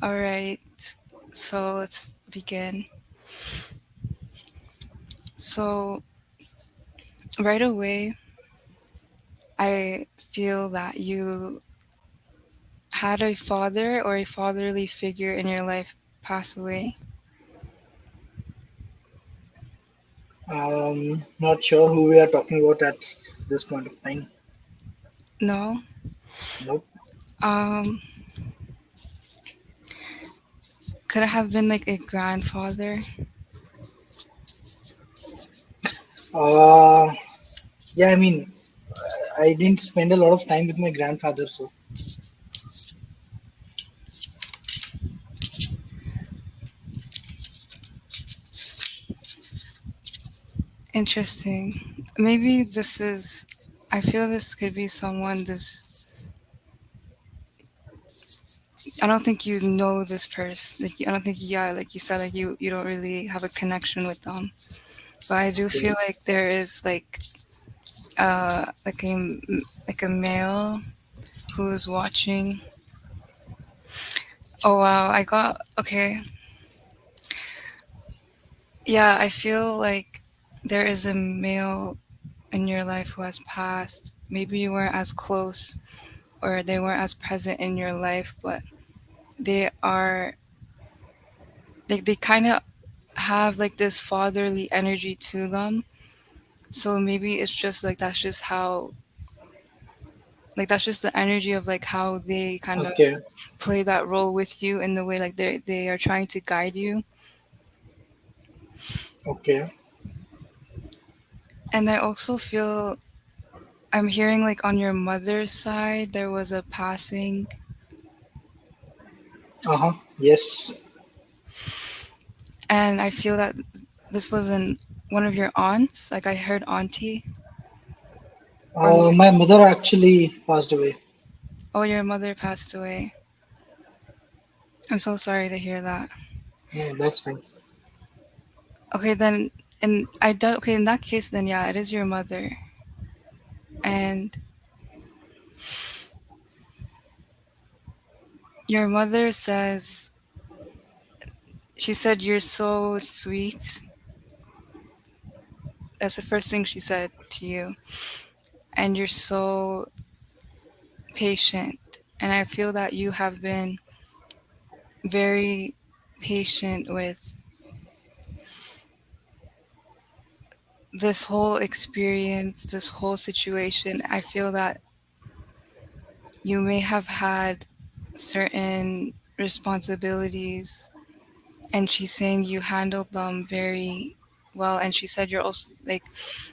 All right. So let's begin. So right away, I feel that you had a father or a fatherly figure in your life pass away. Not sure who we are talking about at this point of time. No. Nope. Um, could it have been like a grandfather? Uh, yeah, I mean, I didn't spend a lot of time with my grandfather, so Interesting. Maybe this is. I feel this could be someone. This. I don't think you know this person. Like, I don't think. Yeah, like you said, like you don't really have a connection with them. But I do okay, feel like there is like like a male who's watching. Oh wow, I got okay. Yeah, I feel like there is a male in your life who has passed. Maybe you weren't as close or they weren't as present in your life, but they are they kind of have like this fatherly energy to them. So maybe it's just like that's just how like that's just the energy of like how they kind of okay, play that role with you in the way like they are trying to guide you. okay. And I also feel I'm hearing like on your mother's side there was a passing, Uh-huh. Yes. and I feel that this was an one of your aunts. Like I heard auntie, or My mother actually passed away. oh, your mother passed away. I'm so sorry to hear that. No, that's fine. Okay, then, and I do, okay, in that case, then yeah, it is your mother, and your mother says she said you're so sweet. That's the first thing she said to you, and you're so patient. And I feel that you have been very patient with this whole experience, this whole situation. I feel that you may have had certain responsibilities, and she's saying you handled them very well. And she said you're also like,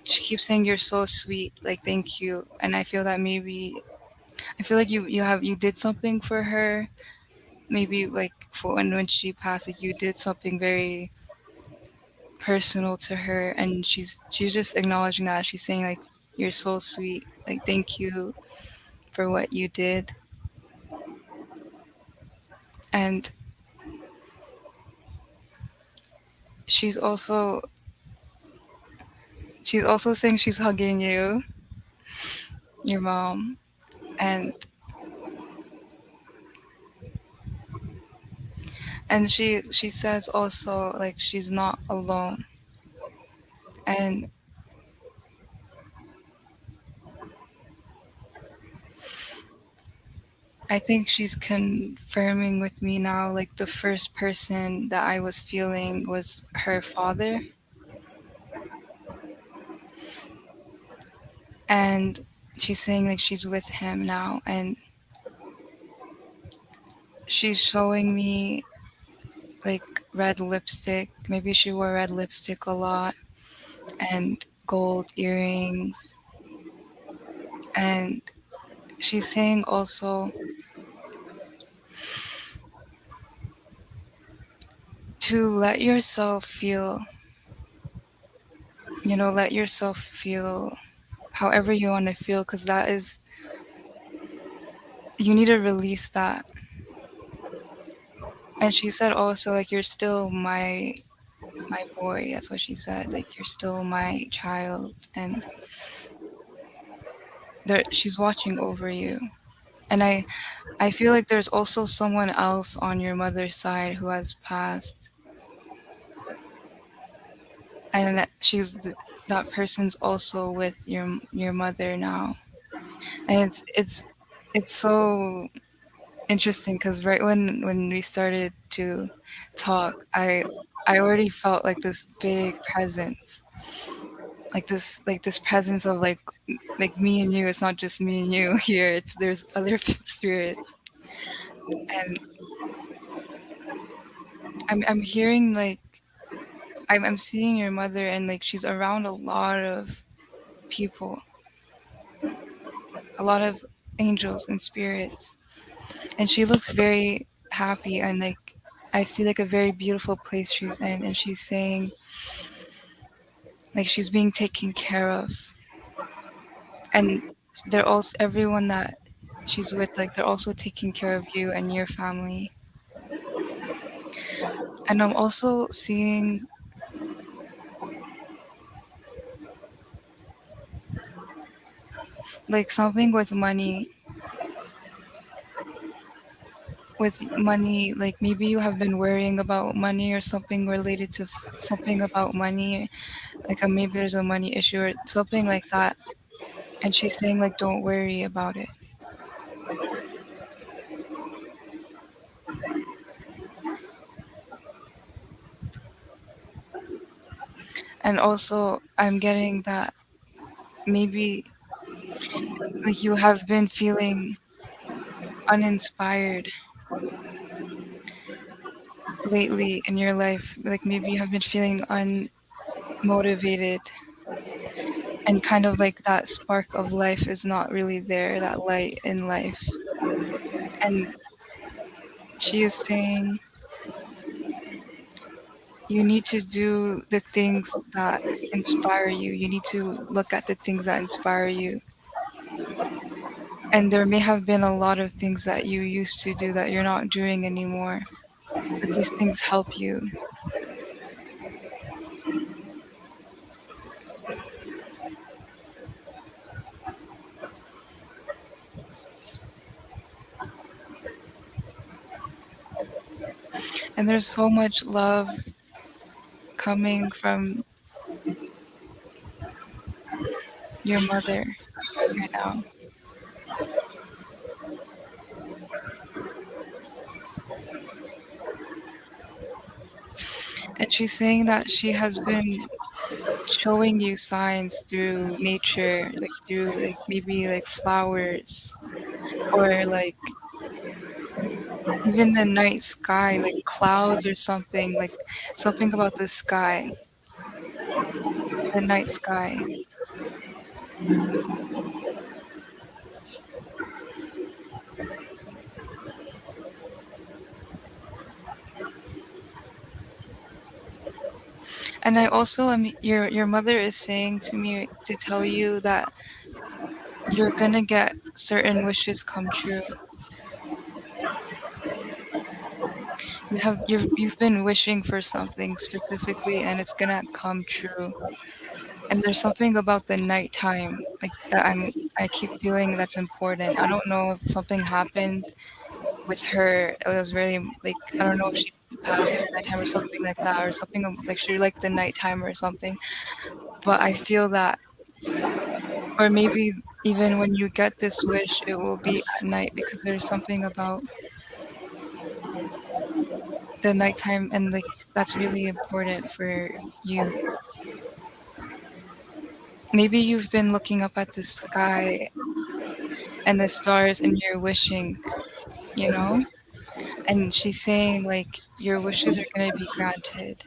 she keeps saying you're so sweet, like, thank you. And I feel that maybe, I feel like you did something for her. Maybe like for when she passed, like you did something very personal to her, and she's just acknowledging that. She's saying like you're so sweet, like thank you for what you did. And she's also she's also saying she's hugging you, your mom, and she says also like she's not alone. And I think she's confirming with me now like the first person that I was feeling was her father. And she's saying like she's with him now, and she's showing me like red lipstick. Maybe she wore red lipstick a lot, and gold earrings. And she's saying also to let yourself feel, let yourself feel however you want to feel, because that is, you need to release that. And she said also like you're still my boy. That's what she said. Like you're still my child, and there she's watching over you. And I feel like there's also someone else on your mother's side who has passed, and that person's also with your mother now. And it's so interesting because right when we started to talk, I already felt like this big presence, like this presence of like me and you. It's not just me and you here. It's there's other spirits, and I'm hearing like I'm seeing your mother, and like she's around a lot of people, a lot of angels and spirits, and she looks very happy, and like I see like a very beautiful place she's in, and she's saying like she's being taken care of, and they're also everyone that she's with, like they're also taking care of you and your family. And I'm also seeing like something with money, like maybe you have been worrying about money or something related to something about money, like maybe there's a money issue or something like that. And she's saying like don't worry about it. And also I'm getting that maybe like you have been feeling uninspired lately in your life, like maybe you have been feeling unmotivated, and kind of like that spark of life is not really there, that light in life. And she is saying you need to do the things that inspire you. You need to look at the things that inspire you. And there may have been a lot of things that you used to do that you're not doing anymore, but these things help you. And there's so much love coming from your mother right now. And she's saying that she has been showing you signs through nature, like through like maybe like flowers or like even the night sky, like clouds or something, like something about the sky, the night sky. And I also am your mother is saying to me to tell you that you're gonna get certain wishes come true. You've been wishing for something specifically and it's gonna come true. And there's something about the nighttime like that I keep feeling that's important. I don't know if something happened with her. It was really like I don't know if she passed at nighttime or something like that, or something like she liked the nighttime or something. But I feel that, or maybe even when you get this wish, it will be at night because there's something about the nighttime and like that's really important for you. Maybe you've been looking up at the sky and the stars and you're wishing, you know? And she's saying like your wishes are going to be granted.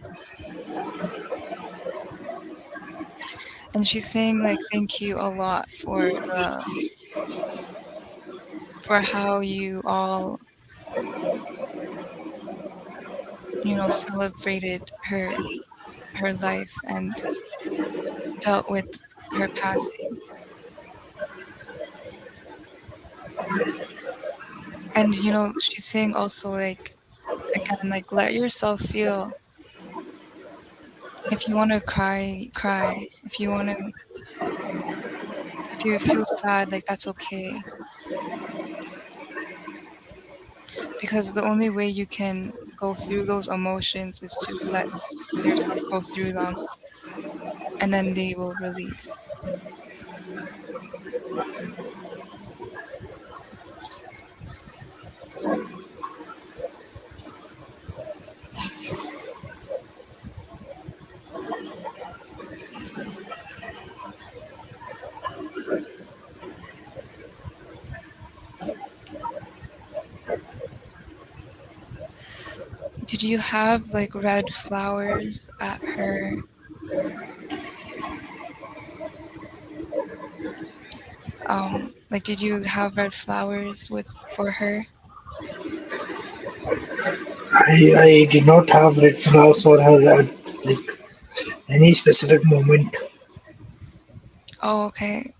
And she's saying like thank you a lot for how you all, celebrated her life and dealt with her passing. And she's saying also like again like let yourself feel. If you want to cry, cry. If you feel sad, like that's okay. because the only way you can go through those emotions is to let yourself go through them, and then they will release. Did you have like red flowers at her, like did you have red flowers with for her? I did not have red flowers for her at like any specific moment. Oh, okay.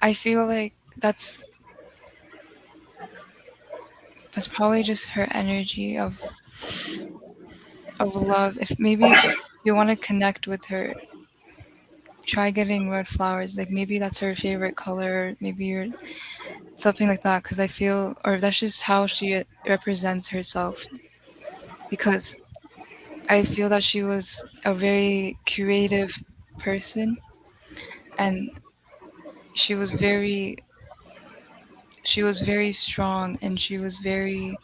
I feel like that's probably just her energy of love. If you want to connect with her, try getting red flowers. Like maybe that's her favorite color, maybe you're something like that. Because I feel, or that's just how she represents herself. Because I feel that she was a very creative person, and she was very she was very strong, and she was very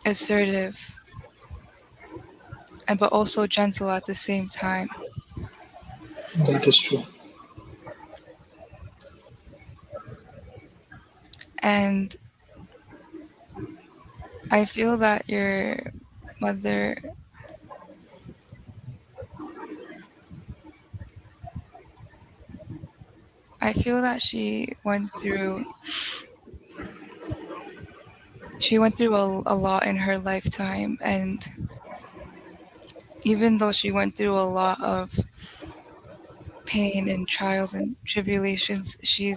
assertive, and but also gentle at the same time. That is true. And I feel that your mother, I feel that she went through a lot in her lifetime, and even though she went through a lot of pain and trials and tribulations, she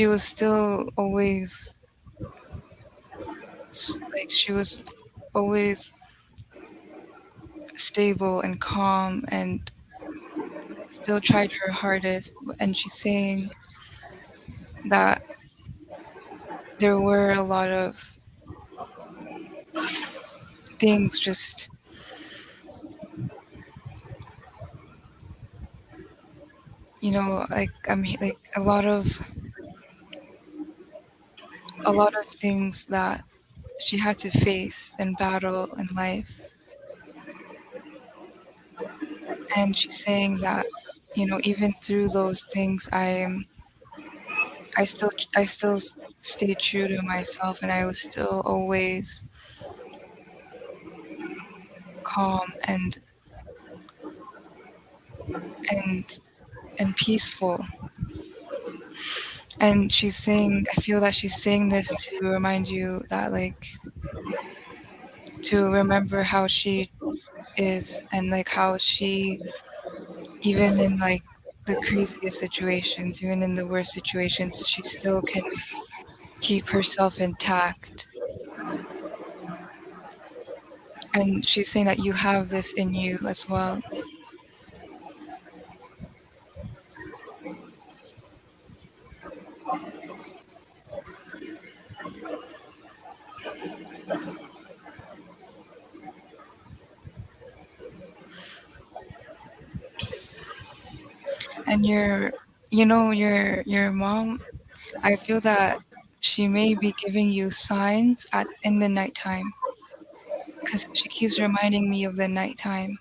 was still always like she was always stable and calm and still tried her hardest. And she's saying that there were a lot of things just, like like a lot of things that she had to face and battle in life. And she's saying that, even through those things, I still stayed true to myself, and I was still always calm and and peaceful. And I feel that she's saying this to remind you that, like, to remember how she is, and like how she, even in like the craziest situations, even in the worst situations, she still can keep herself intact. And she's saying that you have this in you as well. And your mom, I feel that she may be giving you signs at in the nighttime, because she keeps reminding me of the nighttime.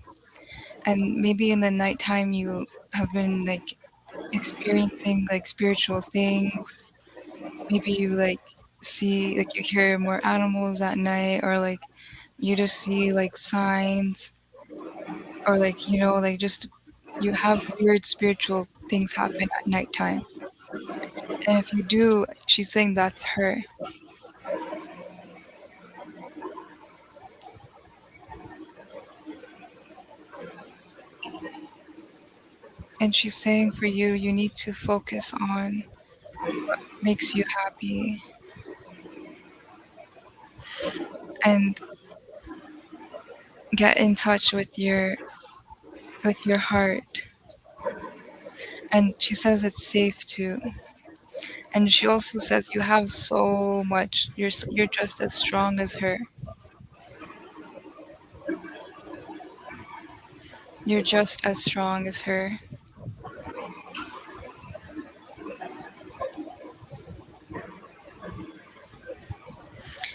And maybe in the nighttime you have been like experiencing like spiritual things. Maybe you like see, like, you hear more animals at night, or like you just see like signs, or like like just you have weird spiritual things happen at nighttime. And if you do, she's saying that's her. And she's saying for you, you need to focus on what makes you happy, and get in touch with your heart. And she says it's safe to. And she also says you have so much. You're just as strong as her. You're just as strong as her.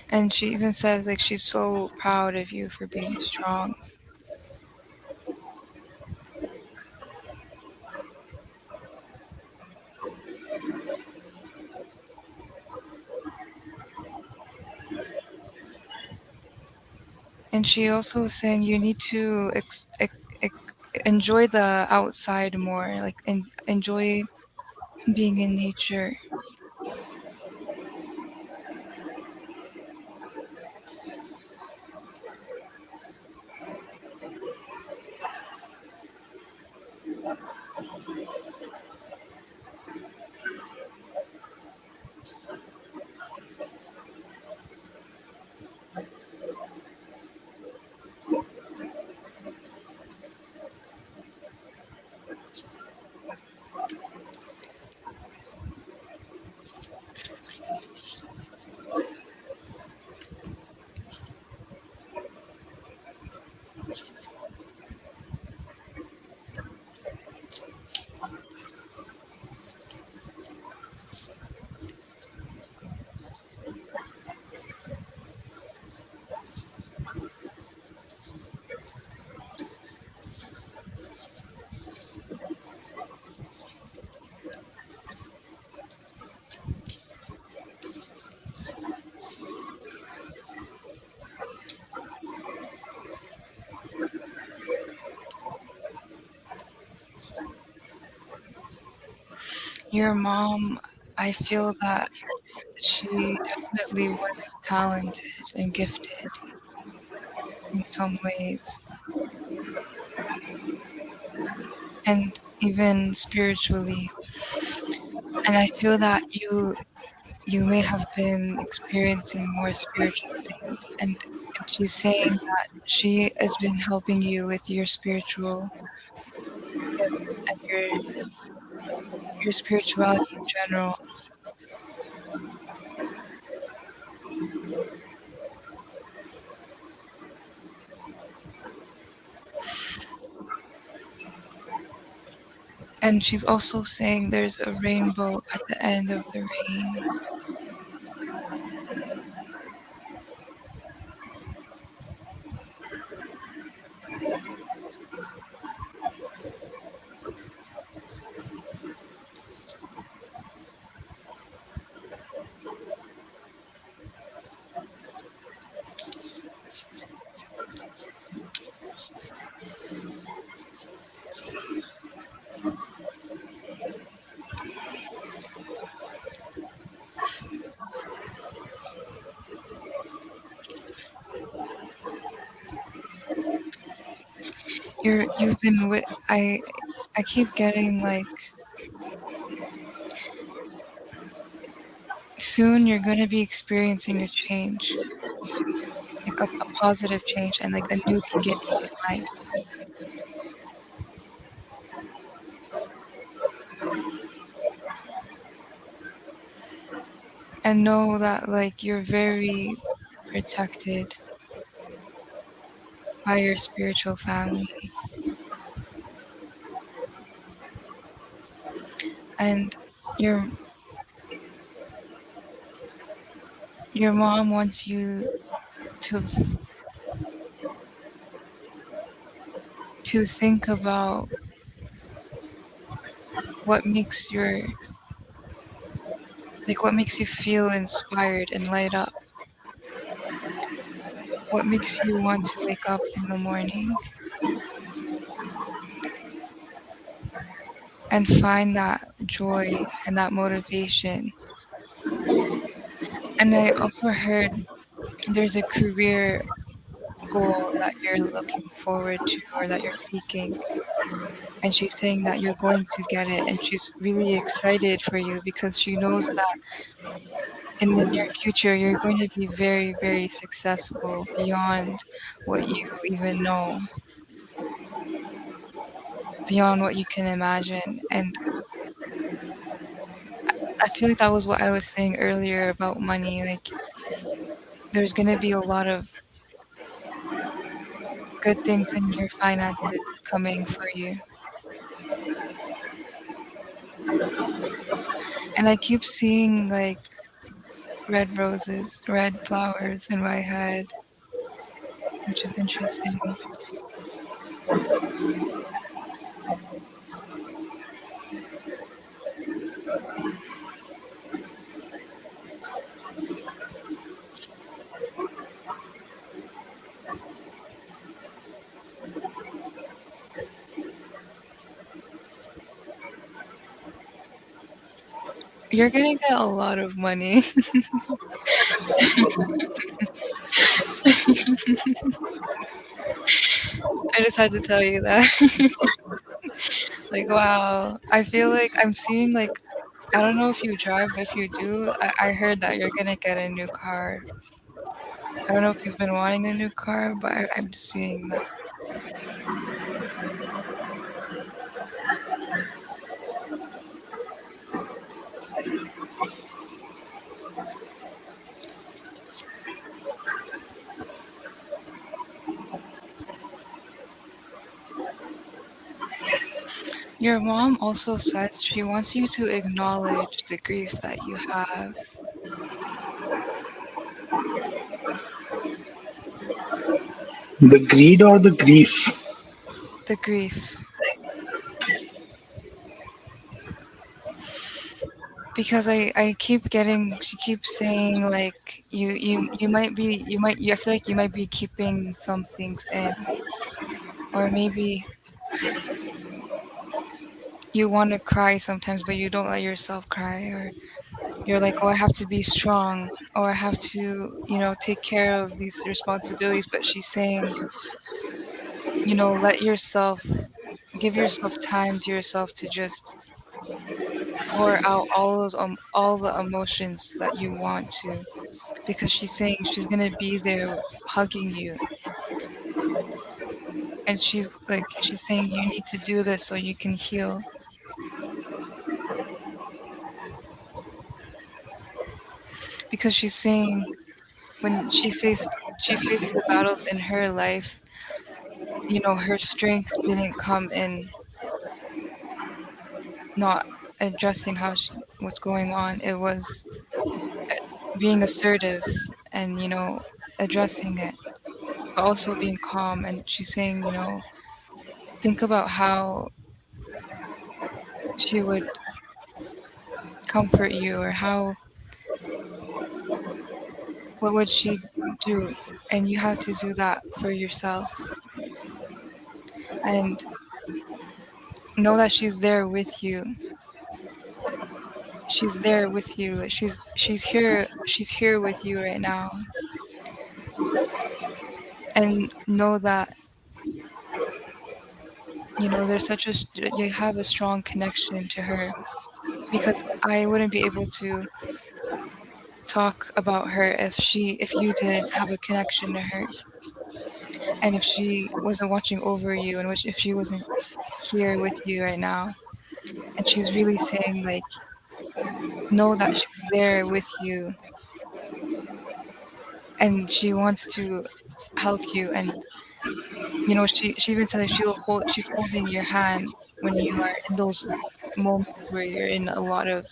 And she even says like she's so proud of you for being strong. And she also was saying you need to enjoy the outside more, like enjoy being in nature. Your mom, I feel that she definitely was talented and gifted in some ways, and even spiritually. And I feel that you may have been experiencing more spiritual things, and she's saying that she has been helping you with your spiritual gifts and your spirituality in general. And she's also saying there's a rainbow at the end of the rain. You've been with I keep getting like soon you're going to be experiencing a change, like a positive change and like a new beginning in life. And know that like you're very protected by your spiritual family. And your your mom wants you to to think about what makes your what makes you feel inspired and light up. What makes you want to wake up in the morning and find that joy and that motivation. And I also heard there's a career goal that you're looking forward to or that you're seeking. And she's saying that you're going to get it. And she's really excited for you because she knows that in the near future, you're going to be very, very successful beyond what you even know, beyond what you can imagine. And I feel like that was what I was saying earlier about money. Like, there's gonna be a lot of good things in your finances coming for you. And I keep seeing like red roses, red flowers in my head, which is interesting. You're gonna get a lot of money. I just had to tell you that. Like, wow. I feel like I'm seeing like I don't know if you drive, but if you do, I heard that you're gonna get a new car. I don't know if you've been wanting a new car, but I'm seeing that. Your mom also says she wants you to acknowledge the grief that you have, The greed or the grief? the grief. Because I keep getting she keeps saying like you might be I feel like you might be keeping some things in, or maybe you want to cry sometimes but you don't let yourself cry, or you're like, oh, I have to be strong, or I have to, take care of these responsibilities, but she's saying, let yourself give yourself time to yourself to just pour out all the emotions that you want to, because she's saying she's gonna be there hugging you, and she's saying you need to do this so you can heal, because she's saying when she faced the battles in her life, her strength didn't come in not addressing what's going on. It was uh, being assertive and addressing it, but also being calm. And she's saying, think about how she would comfort you, or what would she do, and you have to do that for yourself, and know that she's there with you. She's there with you. Like, she's here with you right now, and know that there's you have a strong connection to her, because I wouldn't be able to talk about her if you didn't have a connection to her, and if she wasn't watching over you, and if she wasn't here with you right now. And she's really saying like, know that she's there with you, and she wants to help you. And she even said that she's holding your hand when you are in those moments where you're in a lot of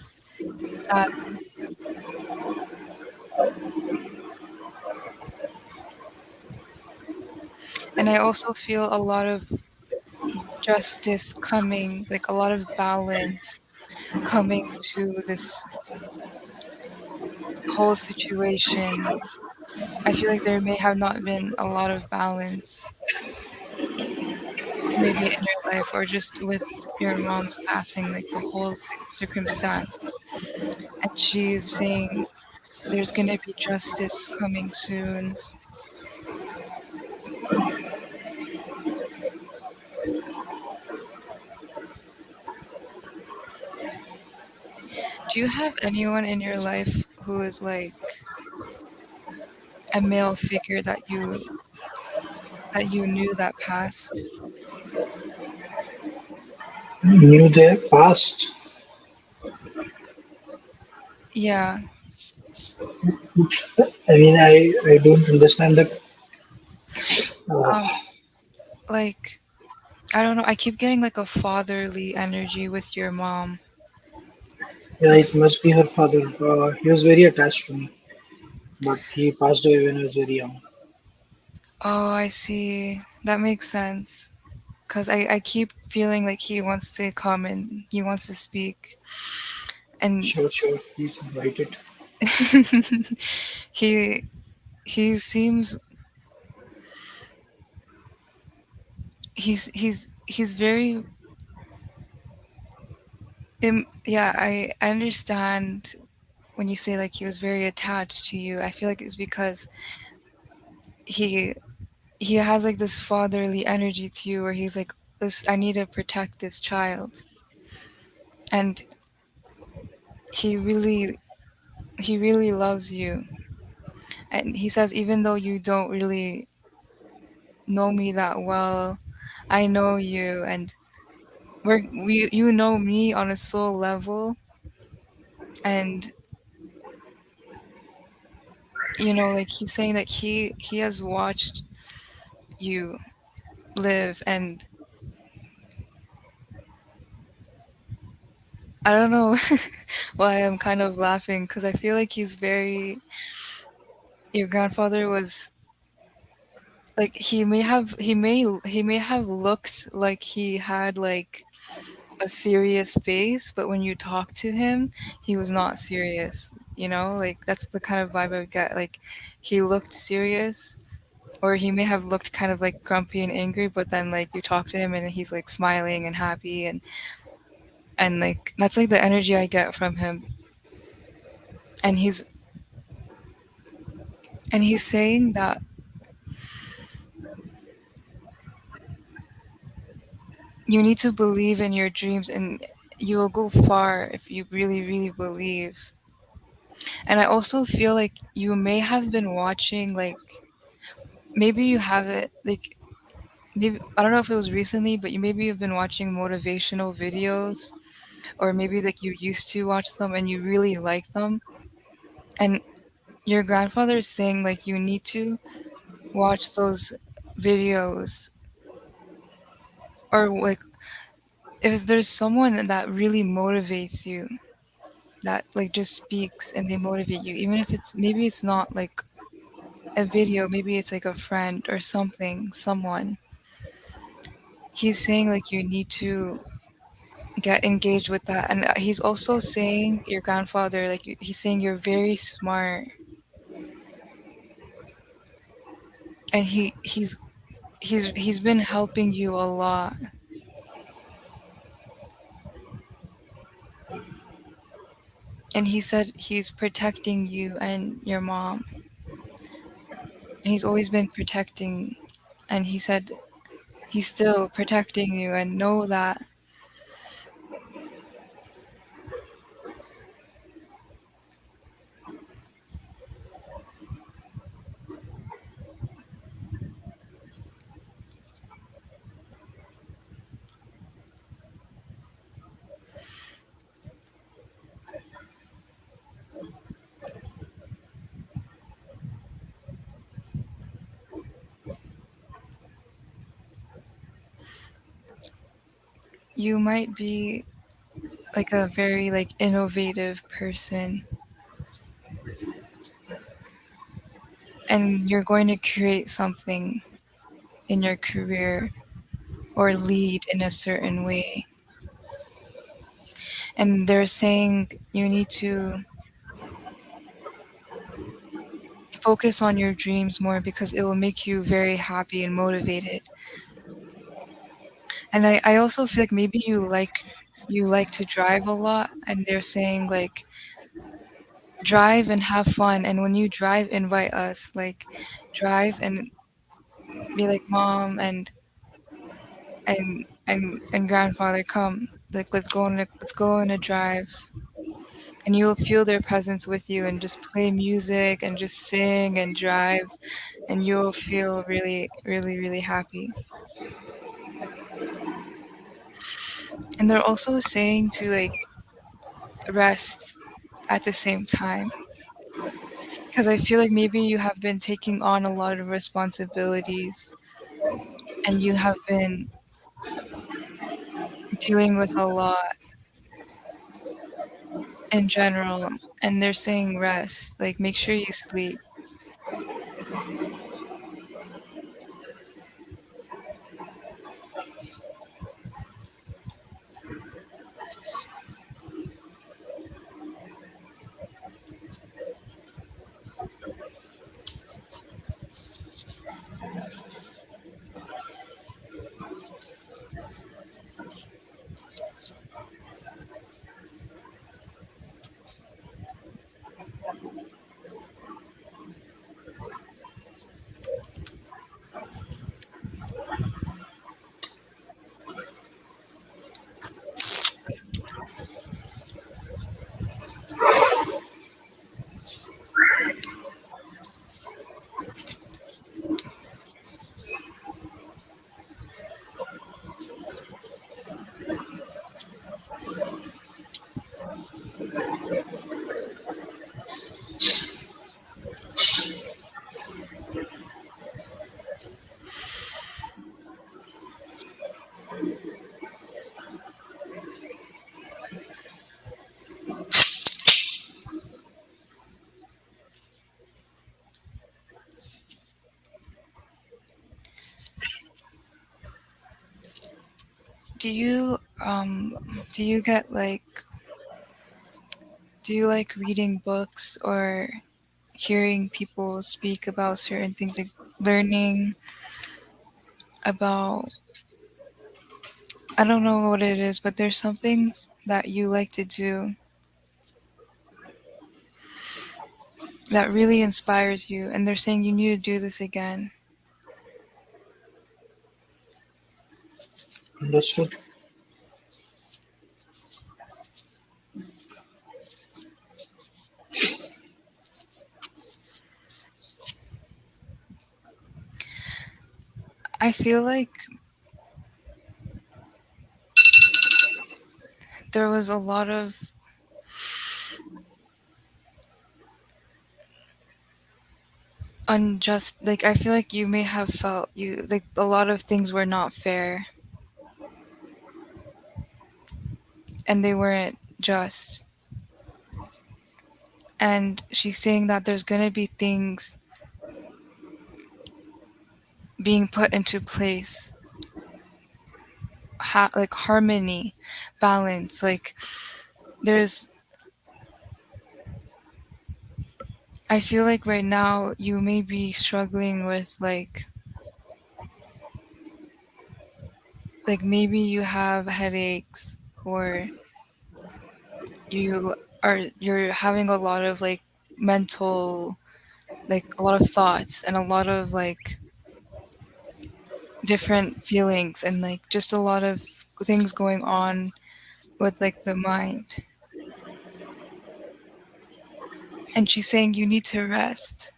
sadness. And I also feel a lot of justice coming, like a lot of balance coming to this whole situation. I feel like there may have not been a lot of balance, maybe in your life, or just with your mom's passing, like the whole circumstance. And she's saying there's gonna be justice coming soon. Do you have anyone in your life who is like a male figure that you knew that passed? Knew their past. Yeah. I mean, I don't understand that. Um, like I don't know. I keep getting like a fatherly energy with your mom. Yeah, Like, it must be her father. He was very attached to me, but he passed away when I was very young. oh, I see. That makes sense. Cause I keep feeling like he wants to come and he wants to speak, and Sure, sure. He's invited. he he seems he's very yeah. I understand when you say like he was very attached to you. I feel like it's because he he has like this fatherly energy to you, where he's like, this, I need to protect this child, and he really he really loves you. And he says, even though you don't really know me that well, I know you, and we you know me on a soul level, and like he's saying that he has watched you live, and I don't know why I'm kind of laughing, because I feel like he's very your grandfather was like, he may have looked like he had like a serious face, but when you talk to him, he was not serious. Like that's the kind of vibe I get. Like he looked serious, or he may have looked kind of like grumpy and angry, but then like you talk to him and he's like smiling and happy, and like that's like the energy I get from him. And he's saying that you need to believe in your dreams, and you will go far if you really, really believe. And I also feel like you may have been watching, like, maybe you have it, like, maybe, I don't know if it was recently, but maybe you've been watching motivational videos, or maybe like you used to watch them and you really like them. And your grandfather is saying, like, you need to watch those videos, or like, if there's someone that really motivates you, that like just speaks and they motivate you, even if it's maybe it's not like a video, maybe it's like a friend or something, someone. He's saying like you need to get engaged with that. And he's also saying, your grandfather, like he's saying you're very smart, and he's been helping you a lot. And he said he's protecting you and your mom, and he's always been protecting, and he said he's still protecting you, and know that. You might be like a very like innovative person, and you're going to create something in your career, or lead in a certain way. And they're saying you need to focus on your dreams more, because it will make you very happy and motivated. And I also feel like maybe you like to drive a lot, and they're saying like drive and have fun, and when you drive, invite us, like drive and be like, mom and grandfather, come, like let's go on a drive, and you will feel their presence with you, and just play music and just sing and drive, and you'll feel really, really, really happy. And they're also saying to like rest, at the same time. Because I feel like maybe you have been taking on a lot of responsibilities and you have been dealing with a lot in general. And they're saying rest, like make sure you sleep. Do you do you get like do you like reading books or hearing people speak about certain things, like learning about, I don't know what it is, but there's something that you like to do that really inspires you and they're saying you need to do this again. Understood. I feel like there was a lot of unjust, like I feel like you may have felt you like a lot of things were not fair and they weren't just. And she's saying that there's going to be things being put into place, like harmony, balance, like there's, I feel like right now you may be struggling with like maybe you have headaches or you're having a lot of like mental, like a lot of thoughts and a lot of like different feelings and like just a lot of things going on with like the mind. And she's saying you need to rest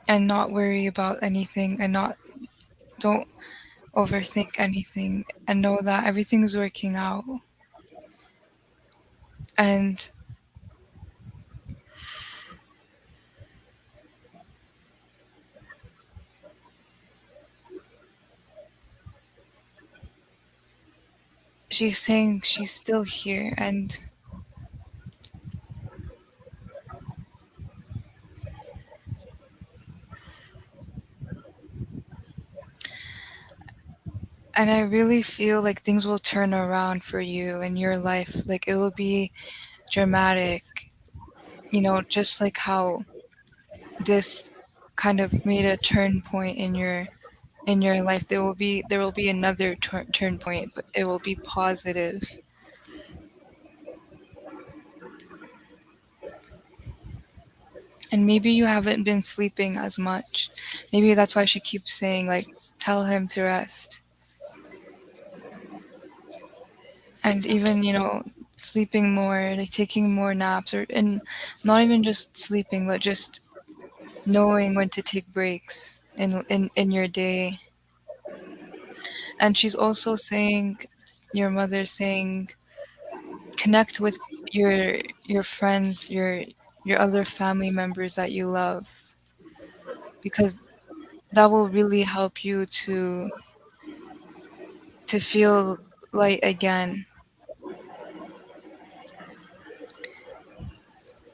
and not worry about anything and not don't overthink anything and know that everything's working out. And she's saying she's still here and I really feel like things will turn around for you in your life. Like it will be dramatic, just like how this kind of made a turn point in your life. There will be another turn point, but it will be positive. And maybe you haven't been sleeping as much. Maybe that's why she keeps saying like tell him to rest. And even, sleeping more, like taking more naps or and not even just sleeping, but just knowing when to take breaks in your day. And she's also saying, your mother's saying, connect with your friends, your other family members that you love, because that will really help you to feel light again,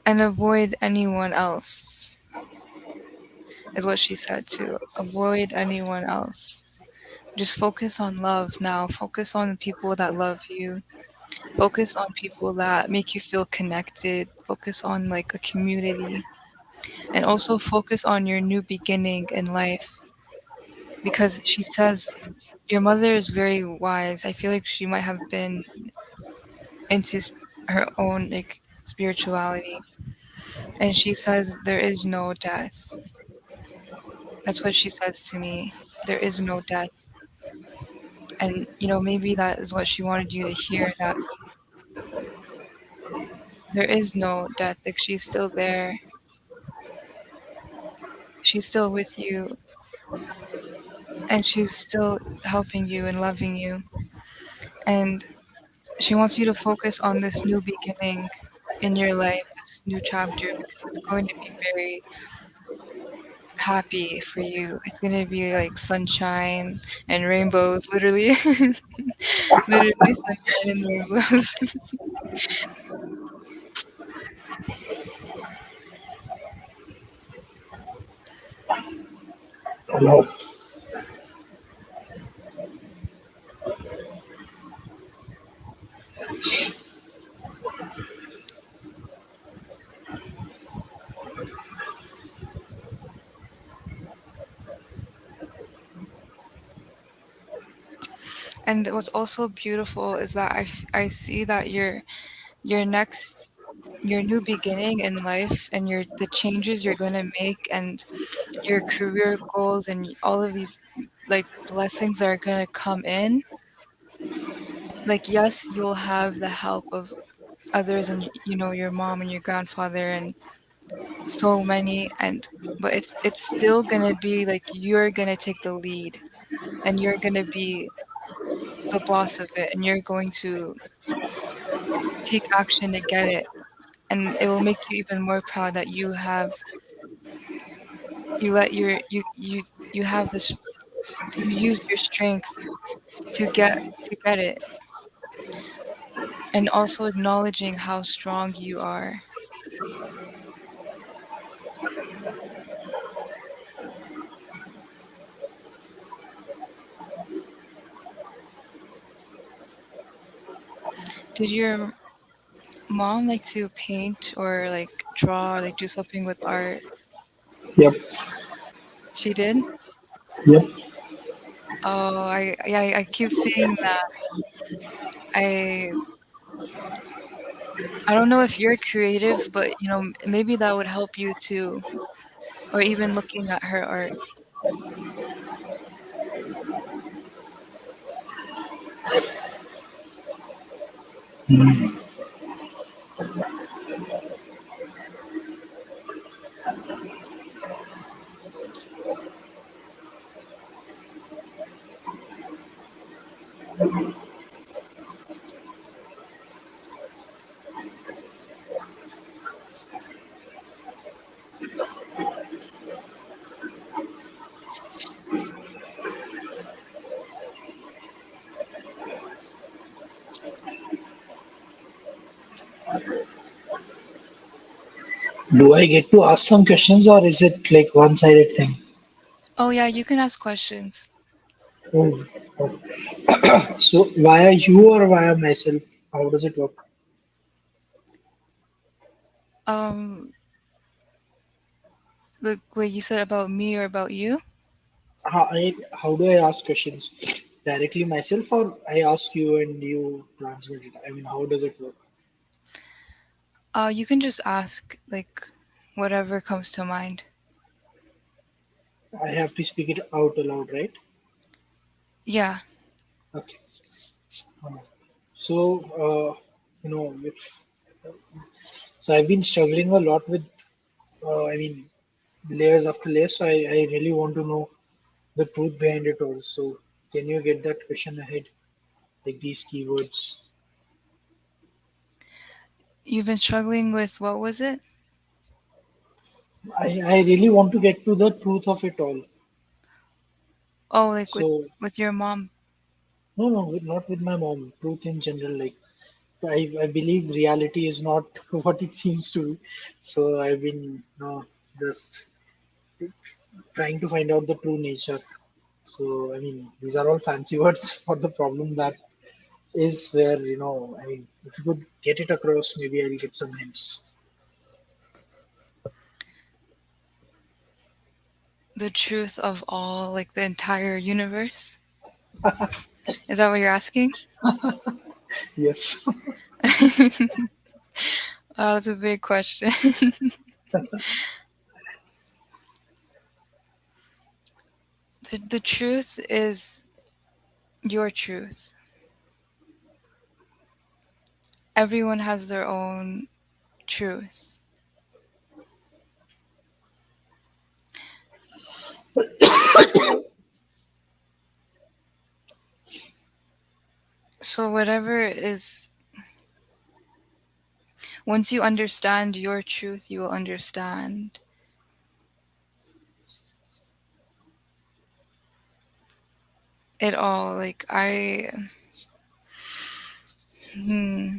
and avoid anyone else, is what she said too. Avoid anyone else. Just focus on love now. Focus on people that love you. Focus on people that make you feel connected. Focus on like a community. And also focus on your new beginning in life. Because she says your mother is very wise. I feel like she might have been into her own like spirituality. And she says there is no death. That's what she says to me. There is no death. And maybe that is what she wanted you to hear, that there is no death. Like she's still there. She's still with you, and she's still helping you and loving you. And she wants you to focus on this new beginning in your life, this new chapter, because it's going to be very happy for you. It's going to be like sunshine and rainbows, literally. Literally sunshine and rainbows. Hello. And what's also beautiful is that I see that your next your new beginning in life, and the changes you're going to make, and your career goals, and all of these like blessings that are going to come in, like yes, you'll have the help of others, and your mom and your grandfather and so many, and but it's still going to be like you're going to take the lead, and you're going to be the boss of it, and you're going to take action to get it, and it will make you even more proud that you let you have this, you used your strength to get it, and also acknowledging how strong you are. Did your mom like to paint or like draw or like do something with art? Yep. She did? Yep. Oh, I keep seeing that. I I don't know if you're creative, but maybe that would help you too. Or even looking at her art. Do I get to ask some questions or is it like one-sided thing? Oh yeah, you can ask questions. Oh, so via you or via myself? How does it work? Um, look what you said about me or about you. How do I ask questions? Directly myself or I ask you and you transmit it? I mean, how does it work? You can just ask like whatever comes to mind. I have to speak it out aloud, right? Yeah. Okay. So, if so, I've been struggling a lot with, I mean, layers after layers. So, I really want to know the truth behind it all. So, can you get that question ahead, like these keywords? You've been struggling with what was it? I really want to get to the truth of it all. Oh, like So with your mom. no, no, not with my mom. Truth in general, like I believe reality is not what it seems to be. So I've been just trying to find out the true nature. So I mean, these are all fancy words for the problem that is where I mean, if you could get it across, maybe I'll get some hints. The truth of all, like the entire universe? Is that what you're asking? Yes. Oh, that's a big question. The truth is your truth. Everyone has their own truth. So, whatever is, once you understand your truth, you will understand it all. Like, hmm,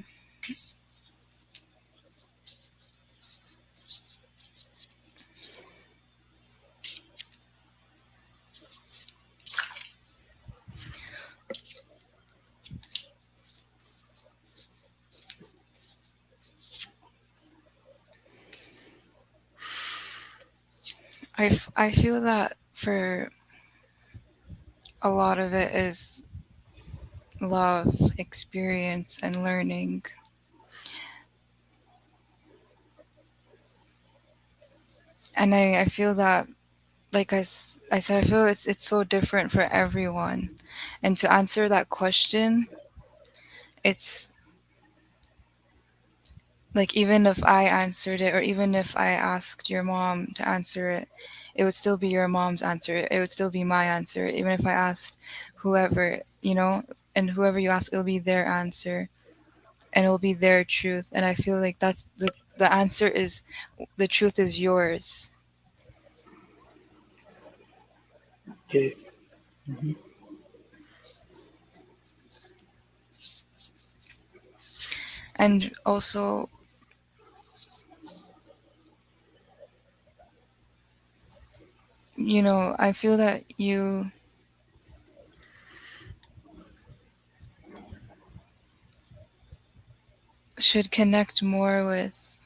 I feel that for a lot of it is love, experience, and learning. And I feel that, like I said, I feel it's so different for everyone. And to answer that question, it's like even if I answered it, or even if I asked your mom to answer it, it would still be your mom's answer. It would still be my answer. Even if I asked whoever, and whoever you ask, it'll be their answer and it'll be their truth. And I feel like that's the answer is the truth is yours. Okay. Mhm. And also, I feel that you should connect more with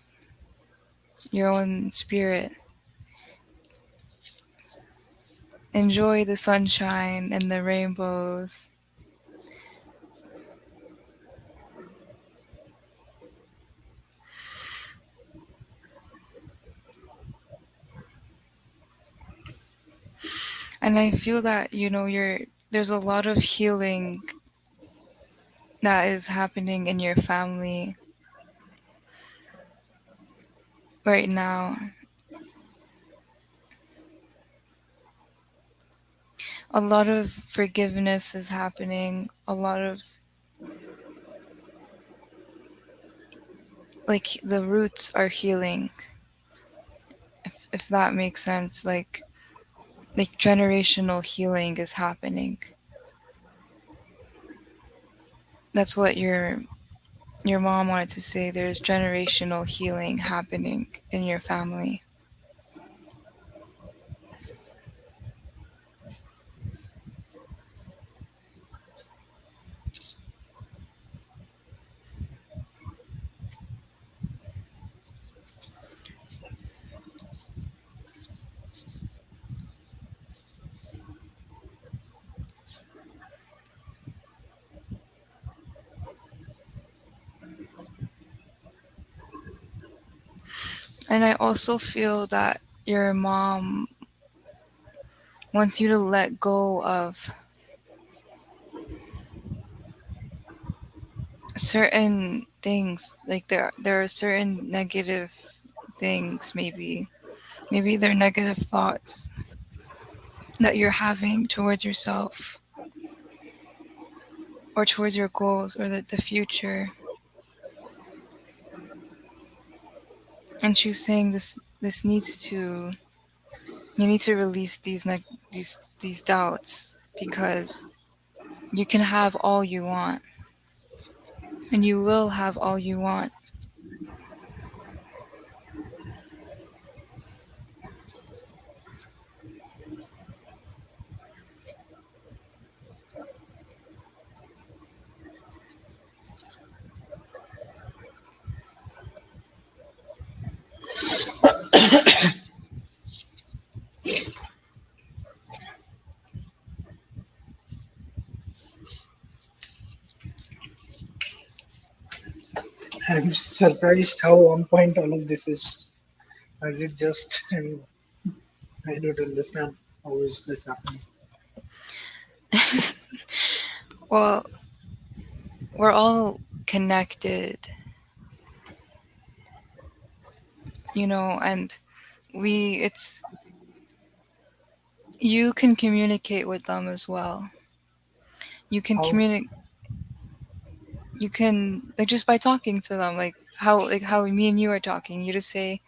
your own spirit. Enjoy the sunshine and the rainbows. And I feel that, there's a lot of healing that is happening in your family right now. A lot of forgiveness is happening. A lot of, like, the roots are healing, if that makes sense. Like generational healing is happening. That's what your mom wanted to say. There's generational healing happening in your family. And I also feel that your mom wants you to let go of certain things. Like there are certain negative things, maybe they're negative thoughts that you're having towards yourself or towards your goals or the future. And she's saying this needs to you need to release these doubts because you can have all you want and you will have all you want. I'm surprised how on point all of this is. As it just, I mean, I don't understand how is this happening. Well, we're all connected, and it's you can communicate with them as well. You can How? communicate you can like just by talking to them like how me and you are talking. You just say,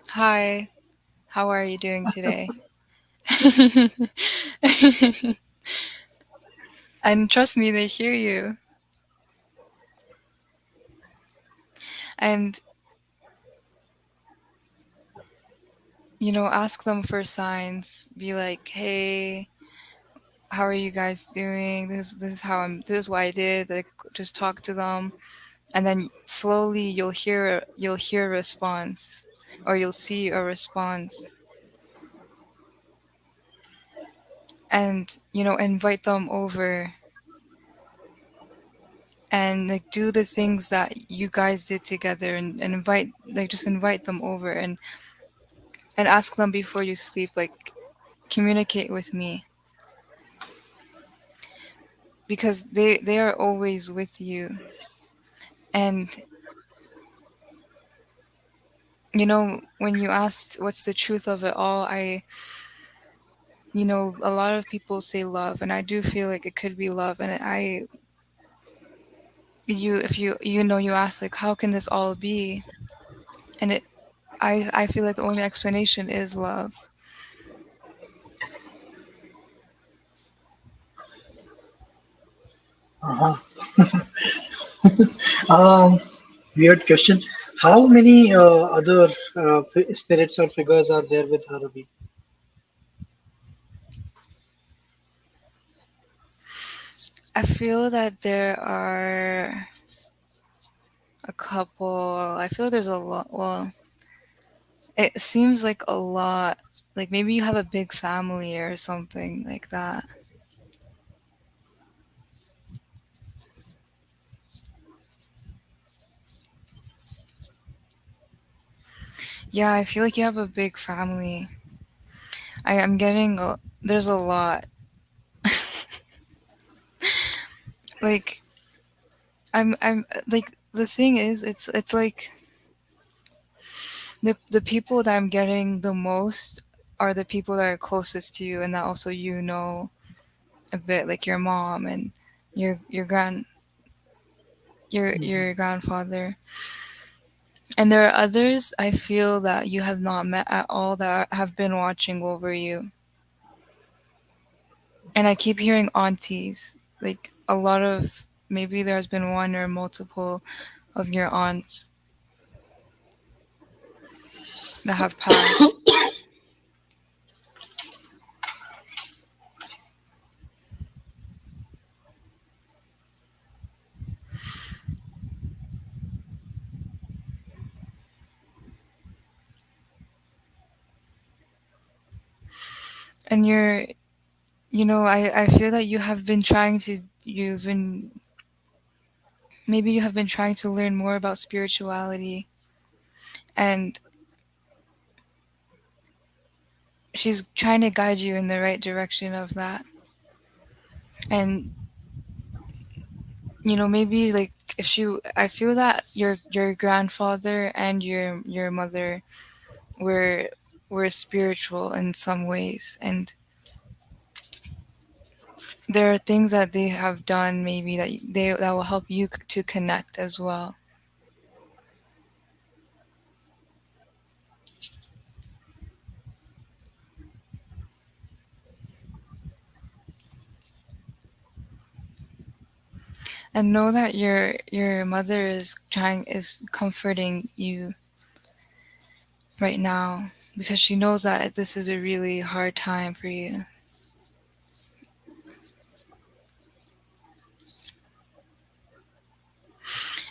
"Hi, how are you doing today?" And trust me, they hear you. And ask them for signs. Be like, "Hey, how are you guys doing? This is what I did." Like just talk to them, and then slowly you'll hear a response, or you'll see a response. And invite them over and like do the things that you guys did together, and just invite them over, and ask them before you sleep, like, communicate with me, because they are always with you. And when you asked what's the truth of it all, a lot of people say love, and I do feel like it could be love. And if you ask, like, how can this all be? And I feel like the only explanation is love. Uh-huh. Um, Weird question. How many other spirits or figures are there with Harabi? I feel that there are a couple. I feel there's a lot. Well, it seems like a lot. Like maybe you have a big family or something like that. Yeah, I feel like you have a big family. I'm getting there's a lot. Like I'm like the thing is, it's like the people that I'm getting the most are the people that are closest to you, and that also a bit, like your mom and your grand Mhm. your grandfather. And there are others I feel that you have not met at all that have been watching over you. And I keep hearing aunties, like a lot of, maybe there's been one or multiple of your aunts that have passed. And I feel that maybe you have been trying to learn more about spirituality, and she's trying to guide you in the right direction of that. And maybe like if I feel that your grandfather and your mother were were spiritual in some ways, and there are things that they have done maybe that will help you to connect as well. And know that your mother is comforting you right now because she knows that this is a really hard time for you.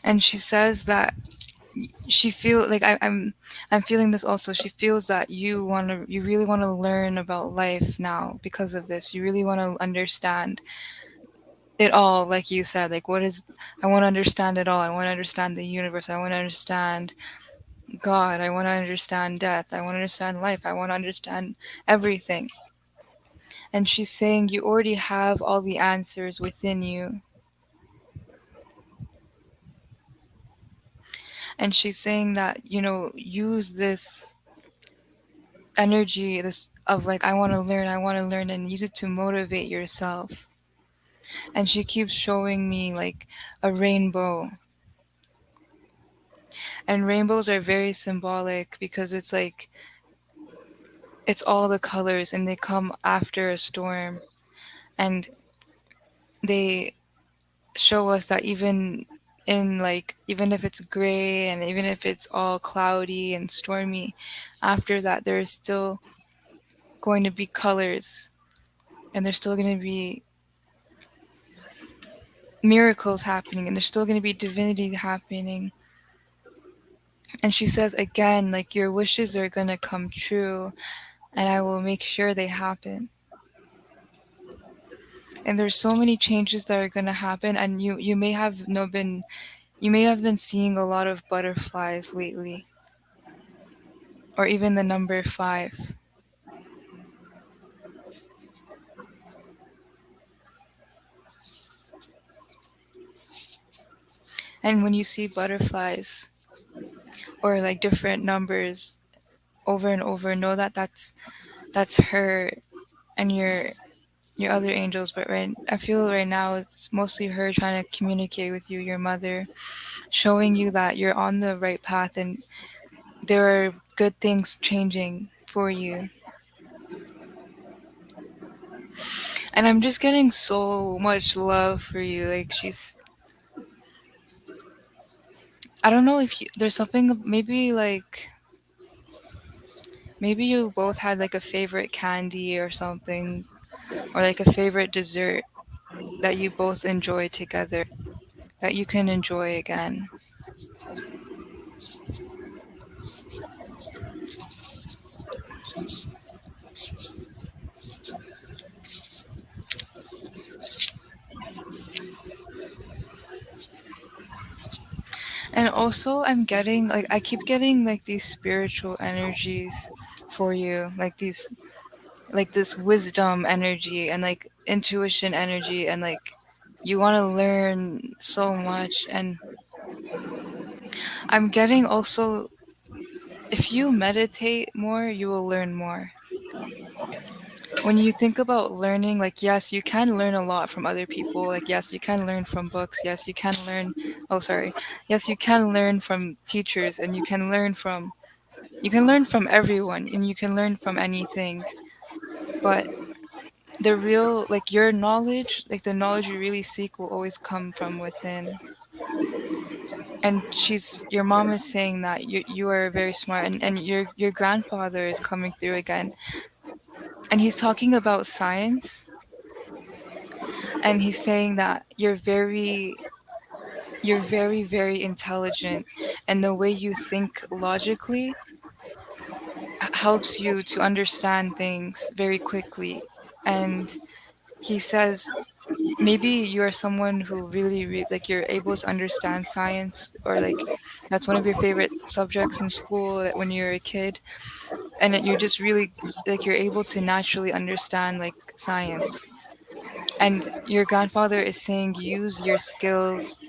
And she says that she feel like I'm feeling this also. She feels that you really want to learn about life now because of this. You really want to understand it all, like you said. Like what is I want to understand it all. I want to understand the universe. I want to understand God. I want to understand death. I want to understand life. I want to understand everything. And she's saying you already have all the answers within you. And she's saying that, use this energy, this of like, I want to learn, and use it to motivate yourself. And she keeps showing me like a rainbow. And rainbows are very symbolic because it's like, it's all the colors and they come after a storm. And they show us that even if it's gray and even if it's all cloudy and stormy, after that there's still going to be colors, and there's still going to be miracles happening, and there's still going to be divinity happening. And she says again, like, your wishes are going to come true, and I will make sure they happen. And there's so many changes that are going to happen, and you may have been seeing a lot of butterflies lately, or even the number 5. And when you see butterflies or like different numbers over and over, know that that's her and your other angels. But I feel right now it's mostly her trying to communicate with you, your mother, showing you that you're on the right path and there are good things changing for you. And I'm just getting so much love for you. Like, I don't know if there's something, maybe you both had like a favorite candy or something, or like a favorite dessert that you both enjoy together that you can enjoy again. And also, I keep getting like these spiritual energies for you, like this wisdom energy and like intuition energy, and like you want to learn so much. And I'm getting also, if you meditate more, you will learn more. When you think about learning, like, yes, you can learn a lot from other people. Like, yes, you can learn from books. Yes, you can learn. Oh, sorry. Yes, you can learn from teachers, and you can learn from everyone, and you can learn from anything. But the real, like, your knowledge, like the knowledge you really seek, will always come from within. And your mom is saying that you are very smart, and your grandfather is coming through again, and he's talking about science. And he's saying that you're very, very intelligent, and the way you think logically helps you to understand things very quickly. And he says maybe you're someone who really like, you're able to understand science, or like that's one of your favorite subjects in school, that when you're a kid, and you're just really like, you're able to naturally understand like science. And your grandfather is saying use your skills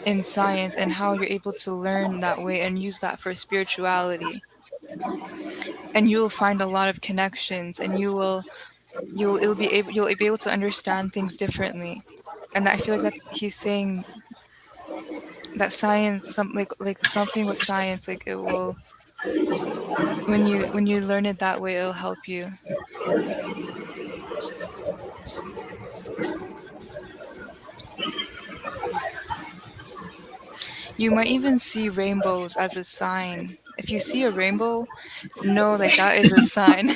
in science and how you're able to learn that way and use that for spirituality. And you'll find a lot of connections, and you'll be able to understand things differently. And I feel like that's he's saying that science, like something with science, like it will, when you learn it that way, it'll help you. You might even see rainbows as a sign. If you see a rainbow, know like that is a sign.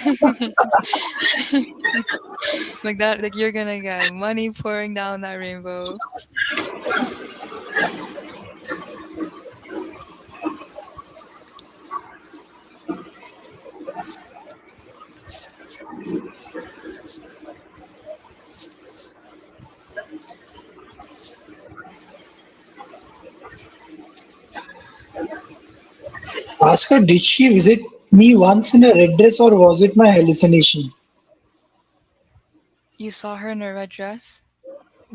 Like that, like you're gonna get money pouring down that rainbow. Ask her, did she visit me once in a red dress or was it my hallucination? You saw her in a red dress?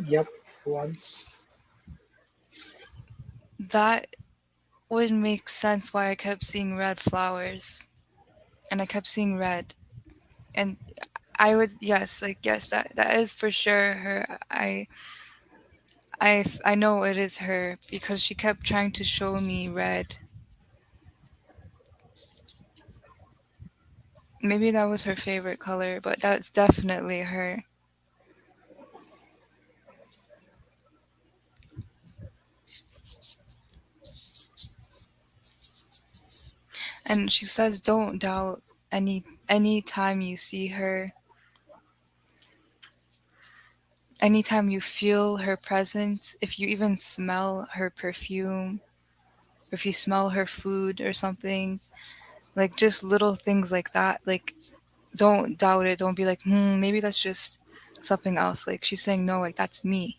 Yep, once. That would make sense why I kept seeing red flowers. And I kept seeing red. And I would, yes, like, yes, that is for sure her. I know it is her because she kept trying to show me red. Maybe that was her favorite color, but that's definitely her. And she says don't doubt any time you see her, anytime you feel her presence, if you even smell her perfume, if you smell her food or something, like just little things like that, like don't doubt it. Don't be like, maybe that's just something else. Like she's saying no, like that's me.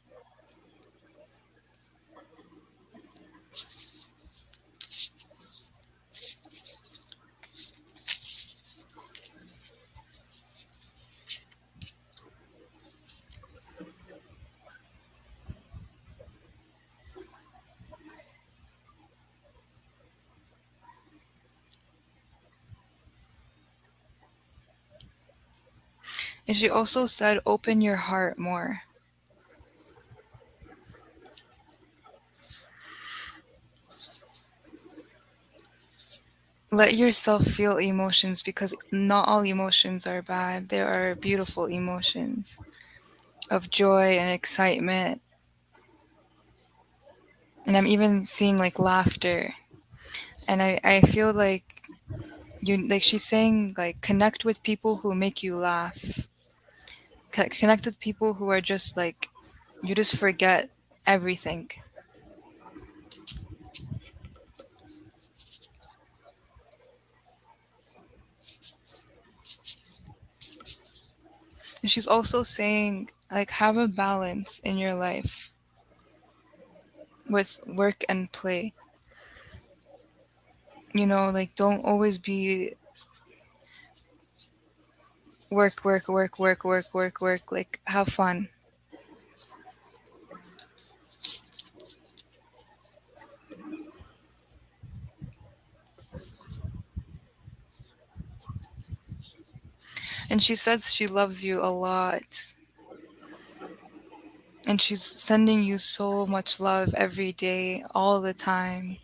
And she also said open your heart more. Let yourself feel emotions because not all emotions are bad. There are beautiful emotions of joy and excitement. And I'm even seeing like laughter. And I feel like you like she's saying like connect with people who make you laugh. Connect with people who are just like you just forget everything. And she's also saying like have a balance in your life with work and play. Like don't always be work, work, work, work, work, work, work. Like have fun. And she says she loves you a lot. And she's sending you so much love every day, all the time.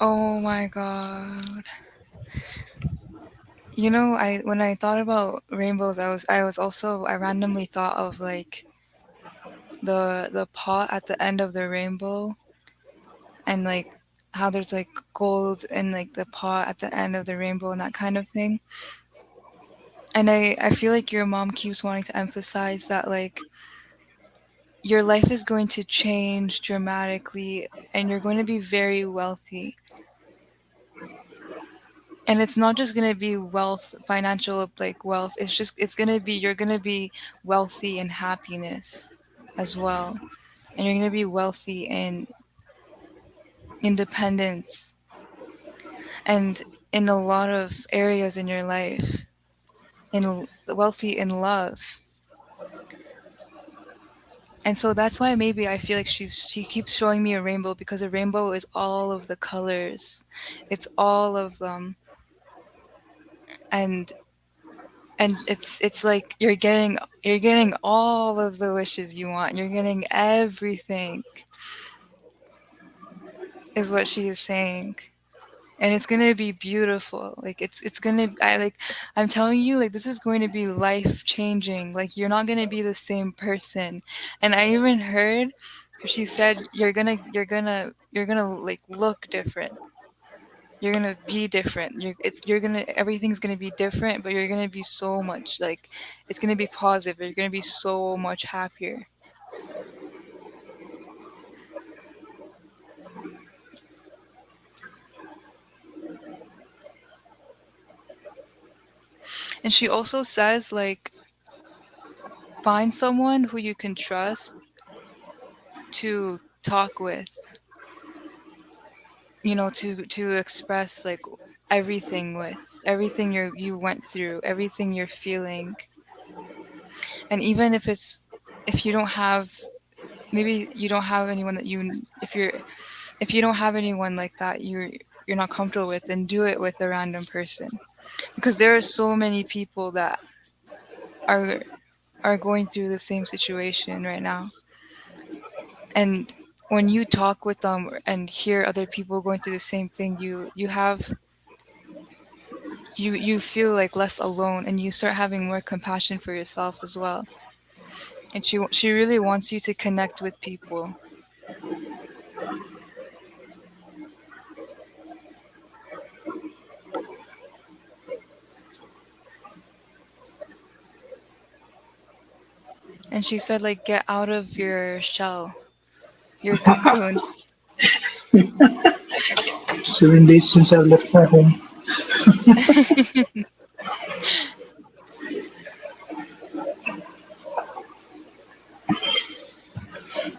Oh my god. I when I thought about rainbows, I randomly thought of like the pot at the end of the rainbow and like how there's like gold in like the pot at the end of the rainbow and that kind of thing. And I feel like your mom keeps wanting to emphasize that like your life is going to change dramatically and you're going to be very wealthy. And it's not just going to be wealth, financial like wealth. It's going to be you're going to be wealthy in happiness as well. And you're going to be wealthy in independence and in a lot of areas in your life. In wealthy in love. And so that's why maybe I feel like she keeps showing me a rainbow because a rainbow is all of the colors. It's all of them. And And it's like you're getting all of the wishes you want. You're getting everything, is what she is saying. And it's gonna be beautiful. Like it's gonna I'm telling you, like this is going to be life changing. Like you're not gonna be the same person. And I even heard she said you're gonna like look different. You're gonna be different. You're gonna everything's gonna be different, but you're gonna be so much like it's gonna be positive. You're gonna be so much happier. And she also says like find someone who you can trust to talk with, to express like everything with everything you went through, everything you're feeling. And even if you don't have, maybe you don't have anyone that if you don't have anyone like that you're not comfortable with, then do it with a random person, because there are so many people that are are going through the same situation right now. And when you talk with them and hear other people going through the same thing, you feel like less alone, and you start having more compassion for yourself as well. And she really wants you to connect with people. And she said like get out of your shell, your cocoon. 7 days since I've left my home.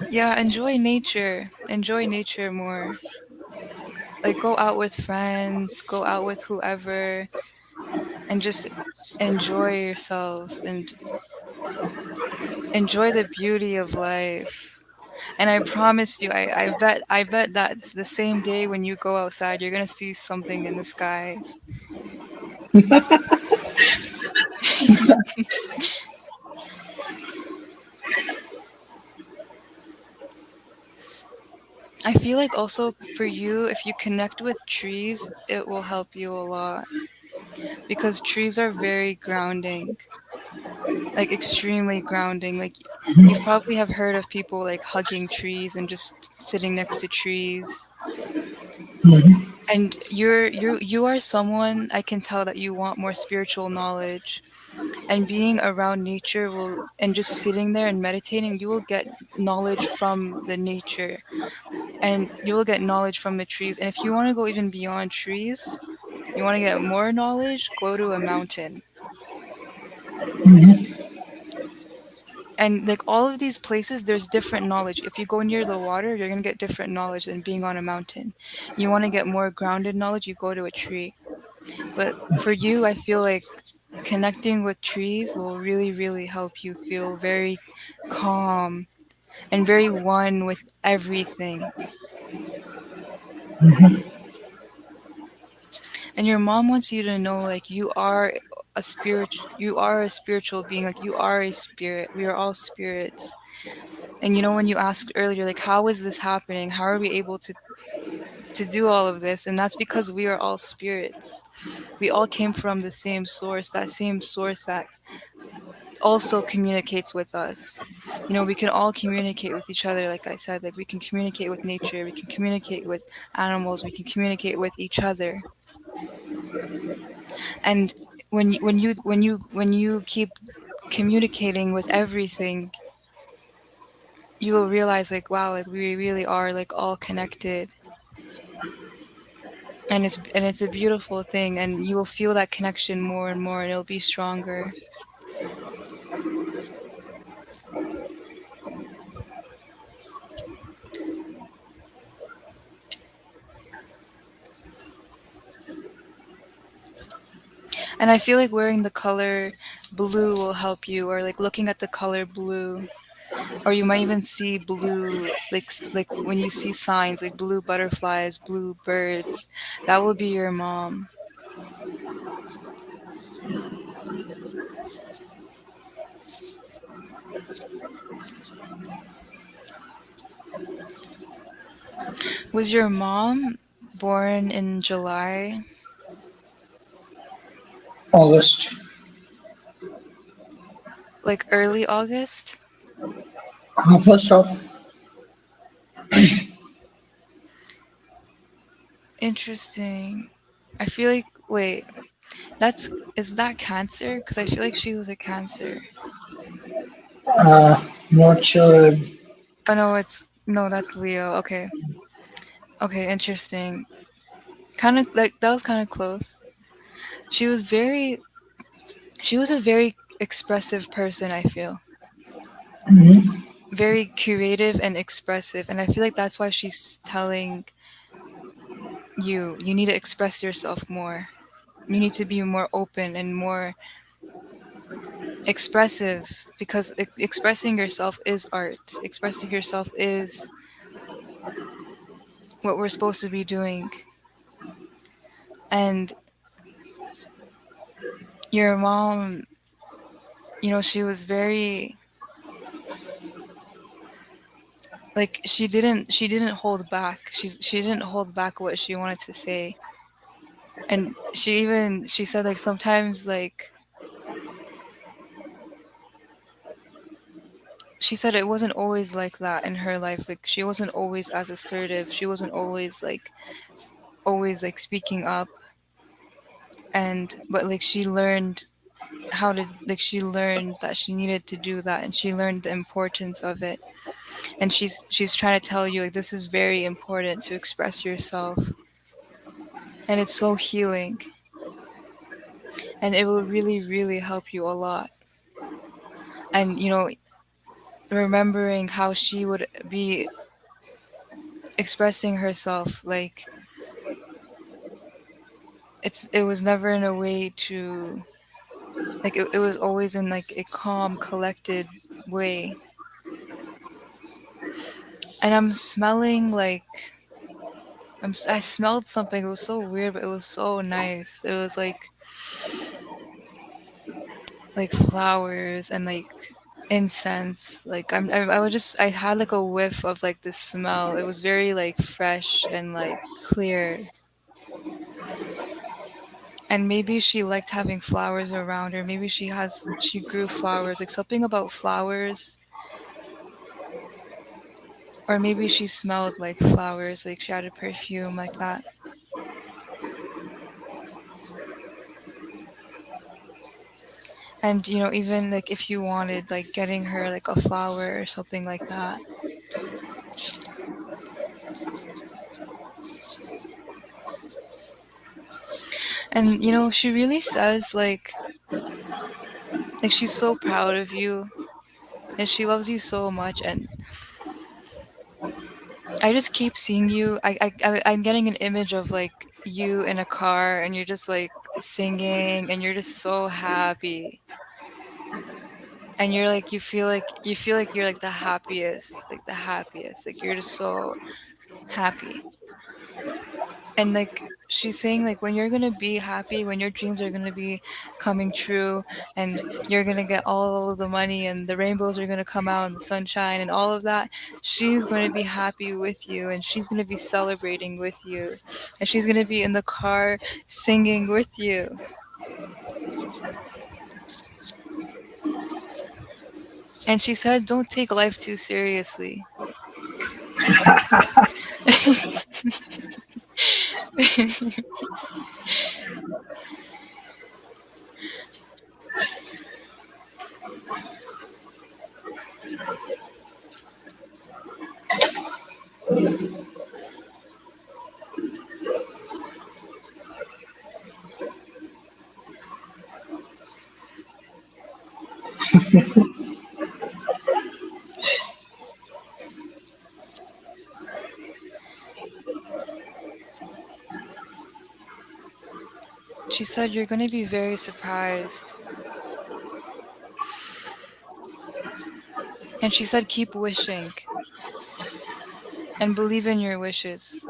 Yeah, enjoy nature more. Like go out with friends, go out with whoever, and just enjoy yourselves and enjoy the beauty of life. And I promise you, I bet that's the same day when you go outside, you're gonna see something in the skies. I feel like also for you, if you connect with trees, it will help you a lot because trees are very grounding, like extremely grounding. Like you've probably have heard of people like hugging trees and just sitting next to trees. And you are someone I can tell that you want more spiritual knowledge, and being around nature will and just sitting there and meditating, you will get knowledge from the nature, and you will get knowledge from the trees. And if you want to go even beyond trees, you want to get more knowledge, go to a mountain. And like all of these places, there's different knowledge. If you go near the water, you're going to get different knowledge than being on a mountain. You want to get more grounded knowledge, you go to a tree. But for you, I feel like connecting with trees will really, really help you feel very calm and very one with everything. And your mom wants you to know like you are a spiritual being, like you are a spirit. We are all spirits. And when you asked earlier like how is this happening? How are we able to do all of this? And that's because we are all spirits. We all came from the same source, that same source that also communicates with us. We can all communicate with each other, like I said, like we can communicate with nature, we can communicate with animals, we can communicate with each other. And when you keep communicating with everything, you will realize like wow, like we really are like all connected. And it's a beautiful thing, and you will feel that connection more and more, and it'll be stronger. And I feel like wearing the color blue will help you, or like looking at the color blue, or you might even see blue, like like when you see signs like blue butterflies, blue birds, that will be your mom. Was your mom born in July, August. like early August? First off, Interesting. I feel like, wait, is that Cancer? Because I feel like she was a Cancer. not sure. Oh no, no, that's Leo. Okay. Okay, interesting. Kind of like that was kind of close. She was very she was a very expressive person, I feel. Mhm. Very creative and expressive, and I feel like that's why she's telling you need to express yourself more. You need to be more open and more expressive because expressing yourself is art. Expressing yourself is what we're supposed to be doing. And your mom, she was very like she didn't hold back. She didn't hold back what she wanted to say. And she said like sometimes like she said it wasn't always like that in her life. Like she wasn't always as assertive. She wasn't always like always like speaking up, and but like she learned how to like she learned that she needed to do that, and she learned the importance of it. And she's trying to tell you like this is very important to express yourself, and it's so healing, and it will really really help you a lot. And remembering how she would be expressing herself, like it was never in a way to like it was always in like a calm collected way. And I'm smelling like I smelled something. It was so weird, but it was so nice. It was like flowers and like incense. Like I would just I had like a whiff of like this smell. It was very like fresh and like clear. And maybe she liked having flowers around her. Maybe she grew flowers. Like something about flowers, or maybe she smelled like flowers. Like she had a perfume like that. And even like if you wanted like getting her like a flower or something like that. And she really says like she's so proud of you and she loves you so much. And I just keep seeing you. I'm getting an image of like you in a car and you're just like singing and you're just so happy. And you're like you feel like you're like the happiest. Like you're just so happy. And like she's saying like when you're going to be happy, when your dreams are going to be coming true, and you're going to get all of the money and the rainbows are going to come out and the sunshine and all of that, she's going to be happy with you and she's going to be celebrating with you, and she's going to be in the car singing with you. And she said don't take life too seriously. She said you're going to be very surprised. And she said keep wishing and believe in your wishes.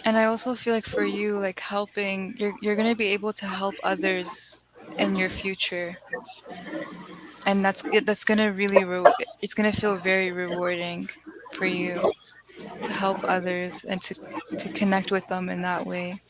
And I also feel like for you, like helping, you're gonna be able to help others in your future, and that's gonna really it's gonna feel very rewarding for you to help others and to connect with them in that way.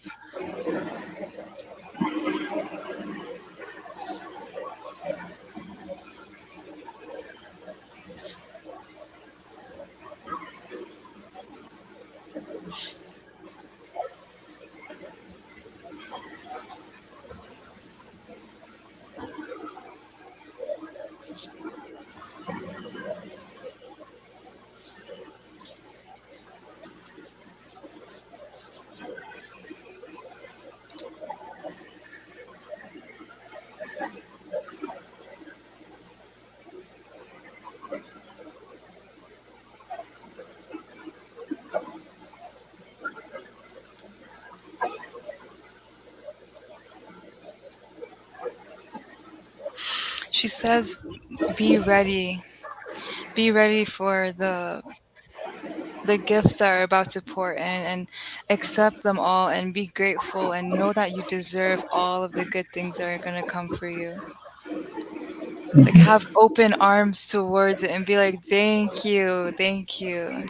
She says, "Be ready, be ready for the gifts that are about to pour in, and accept them all, and be grateful, and know that you deserve all of the good things that are gonna come for you." Like have open arms towards it and be like, "Thank you, thank you."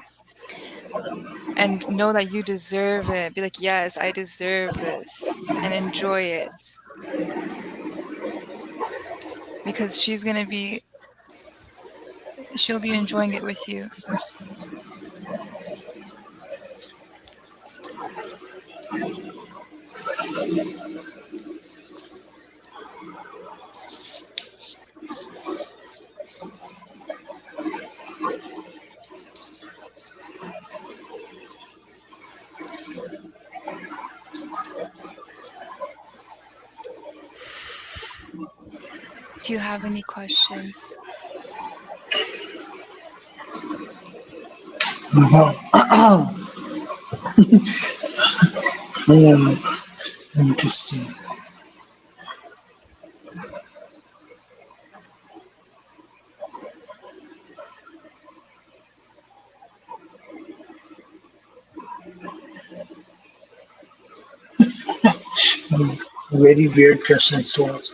And know that you deserve it. Be like, "Yes, I deserve this." And enjoy it because she'll be enjoying it with you. Do you have any questions? Hmm, interesting. Hmm, very weird questions to ask.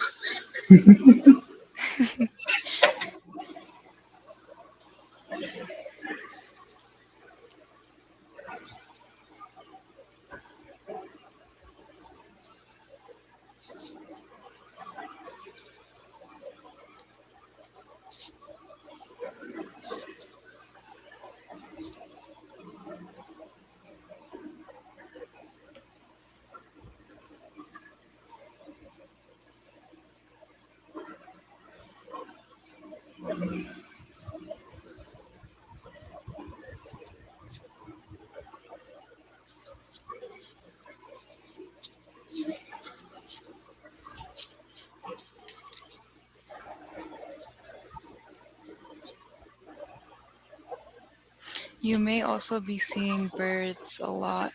You may also be seeing birds a lot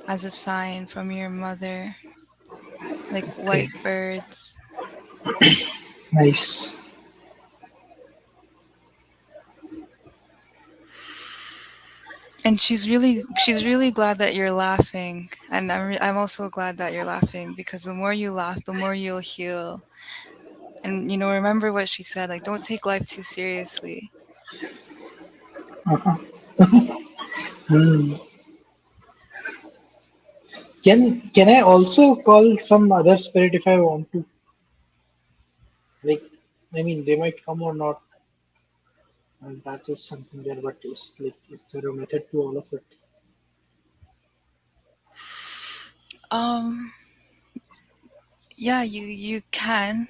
as a sign from your mother, like Okay, white birds. nice. And she's really glad that you're laughing. And I'm also glad that you're laughing because the more you laugh, the more you'll heal. And remember what she said, like don't take life too seriously. Uh-huh. Hmm. Can I also call some other spirit if I want to? Like, I mean, they might come or not, and that is something there. But is there a method to all of it? Um yeah, you can.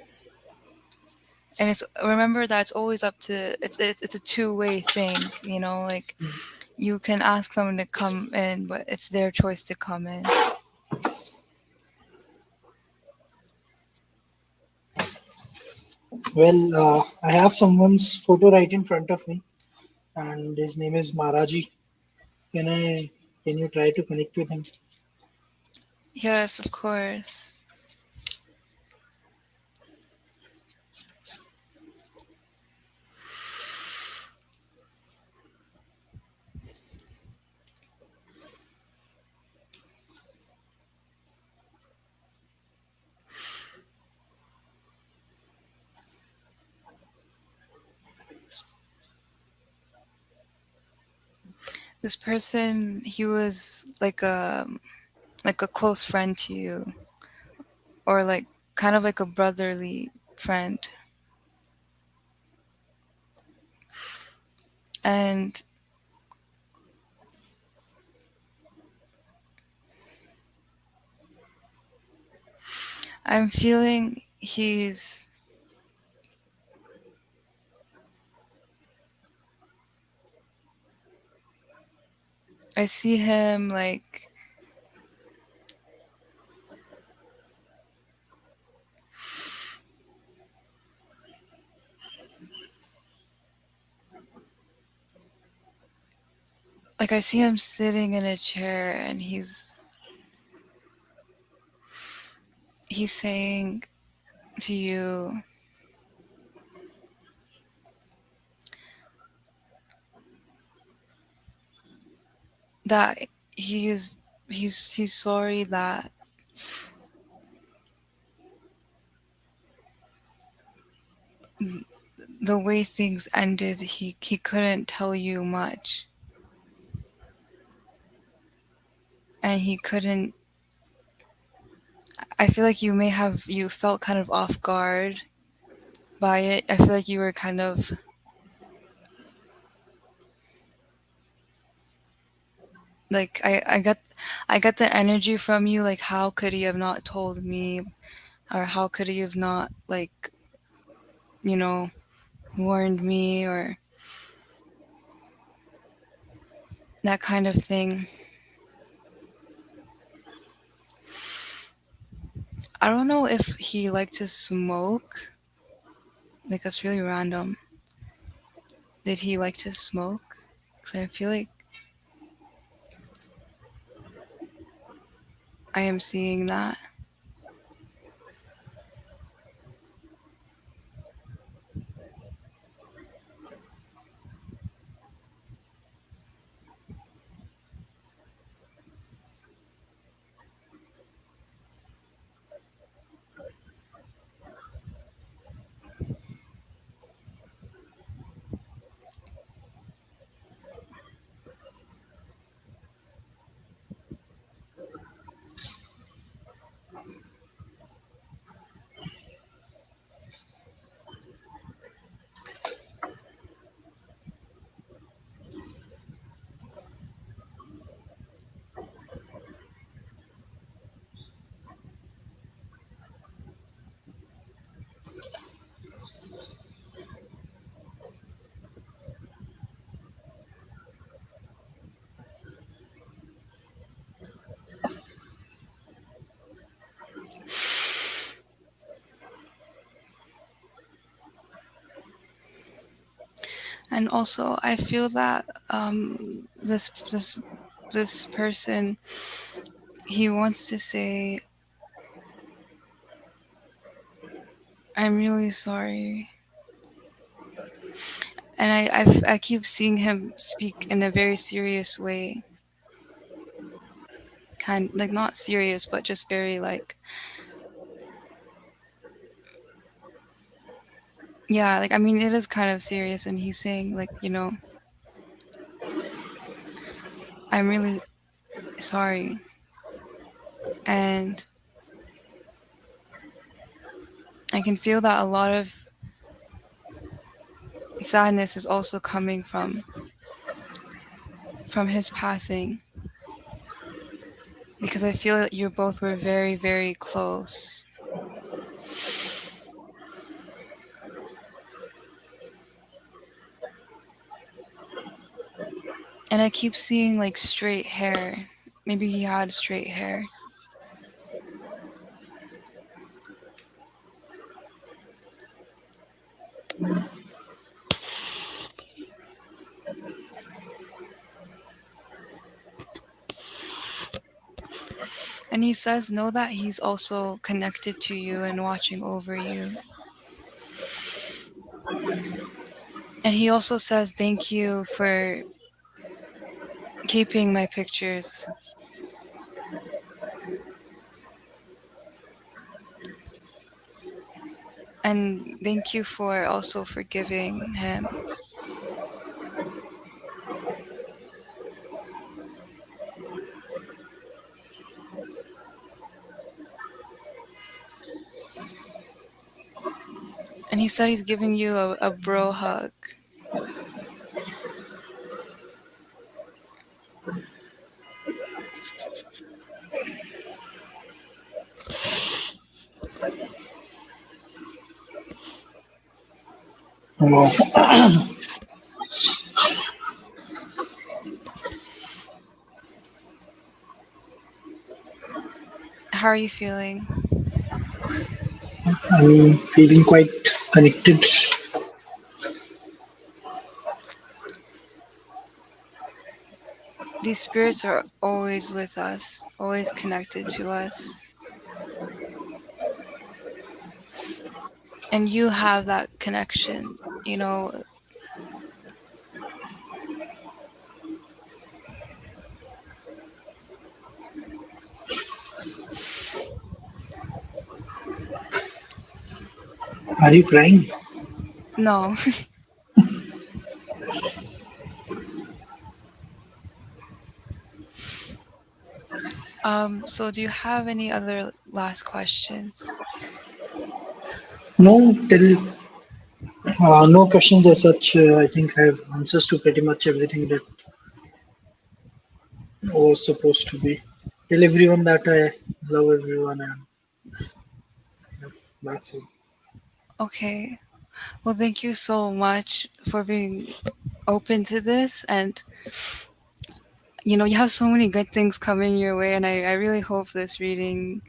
And it's remember that it's always up to it's a two-way thing, like you can ask someone to come in, but it's their choice to come in. Well, I have someone's photo right in front of me, and his name is Maraji. Can I? Can you try to connect with him? Yes, of course. This person, he was like a close friend to you, or like kind of like a brotherly friend. And I'm feeling I see him like I see him sitting in a chair, and he's saying to you that he is he's sorry that the way things ended, he couldn't tell you much, and he couldn't. I feel like you felt kind of off guard by it. I feel like you were kind of like I got the energy from you, like how could he have not told me, or how could he have not, like, you know, warned me, or that kind of thing. I don't know if he liked to smoke. Like, that's really random. Did he like to smoke? Because I feel like I am seeing that. And also, I feel that this person, he wants to say, "I'm really sorry," and I keep seeing him speak in a very serious way, kind like not serious, but just very like, yeah, like I mean, it is kind of serious, and he's saying like, "I'm really sorry," and I can feel that a lot of sadness is also coming from his passing, because I feel that you both were very, very close. And I keep seeing like straight hair. Maybe he had straight hair. And he says, know that he's also connected to you and watching over you. And he also says, thank you for keeping my pictures. And thank you for also forgiving him. And he said he's giving you a bro hug. Oh, How are you feeling? I'm feeling quite connected. These spirits are always with us, always connected to us. And you have that connection. You know, Are you crying? no. So do you have any other last questions? No, till no questions as such. I think I have answers to pretty much everything that was supposed to be. Tell everyone that I love everyone, and that's it. Okay. Well, thank you so much for being open to this. And, you have so many good things coming your way. And I really hope this reading,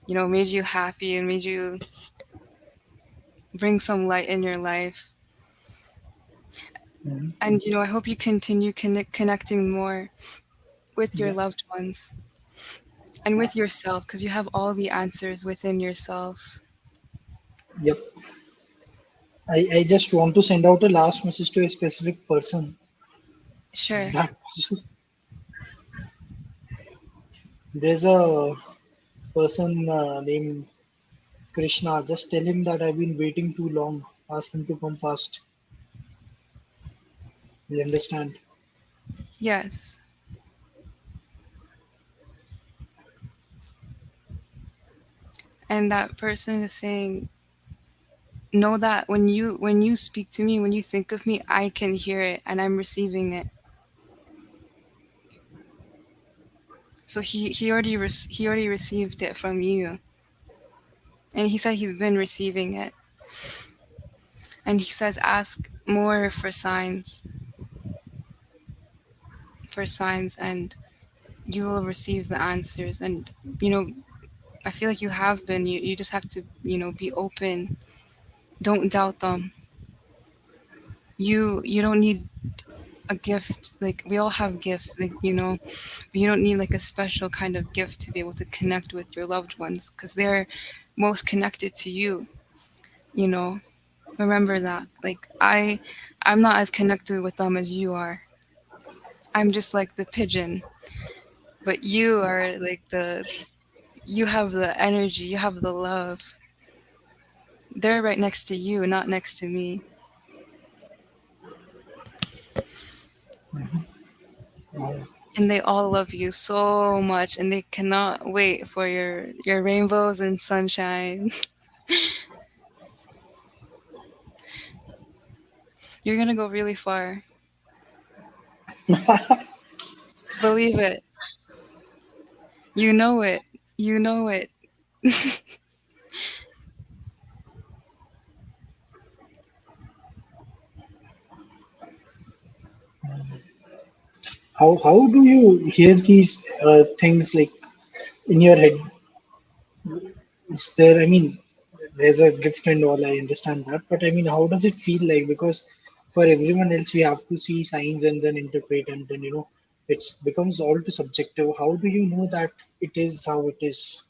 made you happy and made you bring some light in your life. Mhm. And, I hope you continue connecting more with your Yeah, loved ones and with yourself because you have all the answers within yourself. yep. I just want to send out a last message to a specific person. Is Sure. that possible? There's a person named Krishna. Just tell him that I've been waiting too long. Ask him to come fast. You understand? Yes. And that person is saying, know that when you speak to me, when you think of me, I can hear it and I'm receiving it. So he already received it from you, and he said he's been receiving it. And he says ask more for signs, and you will receive the answers. And you know I feel like you have been. You just have to be open. Don't doubt them. You don't need a gift. Like, we all have gifts, like, but you don't need like a special kind of gift to be able to connect with your loved ones because they're most connected to you. you know Remember that. Like, I'm not as connected with them as you are. I'm just like the pigeon, but you are like you have the energy, you have the love. They're right next to you, not next to me. Oh, And they all love you so much, and they cannot wait for your rainbows and sunshine. You're gonna go really far. Believe it. You know it. You know it. how do you hear these things like in your head? Is there? I mean, there's a gift and all. I understand that, but I mean, how does it feel like? Because for everyone else, we have to see signs and then interpret, and then it becomes all too subjective. How do you know that it is how it is?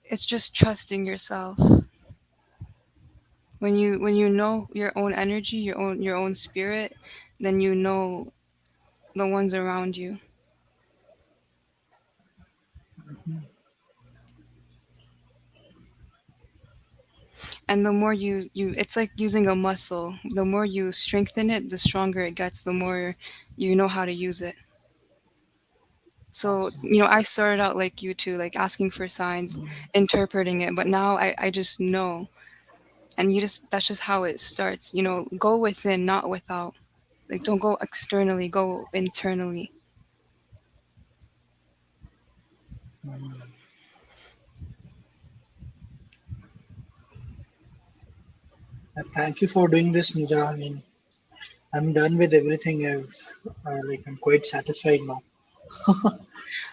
It's just trusting yourself. When you know your own energy, your own spirit, then you know the ones around you. And the more it's like using a muscle. The more you strengthen it, the stronger it gets, the more you know how to use it. So, Awesome. I started out like you too, like asking for signs, interpreting it, but now I just know. And that's just how it starts. Go within, not without. Like, don't go externally, go internally. Mm. Thank you for doing this, Nuja. I mean, I'm done with everything. I'm quite satisfied now. So,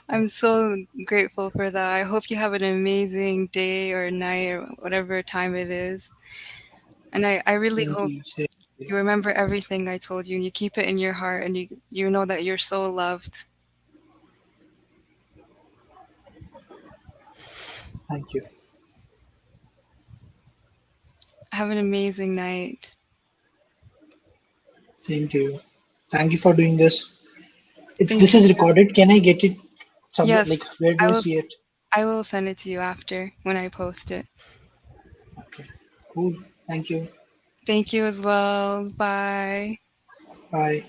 I'm so grateful for that. I hope you have an amazing day or night or whatever time it is. And I really same to hope you. Same to you. you remember everything I told you and you keep it in your heart and you know that you're so loved. Thank you. Have an amazing night. Same to you. Thank you for doing this. It's Thank this you. is recorded. Can I get it somewhere? Yes, Like, where do I I will see it? I will send it to you after when I post it. Okay. Cool. Thank you. Thank you as well. Bye. Bye.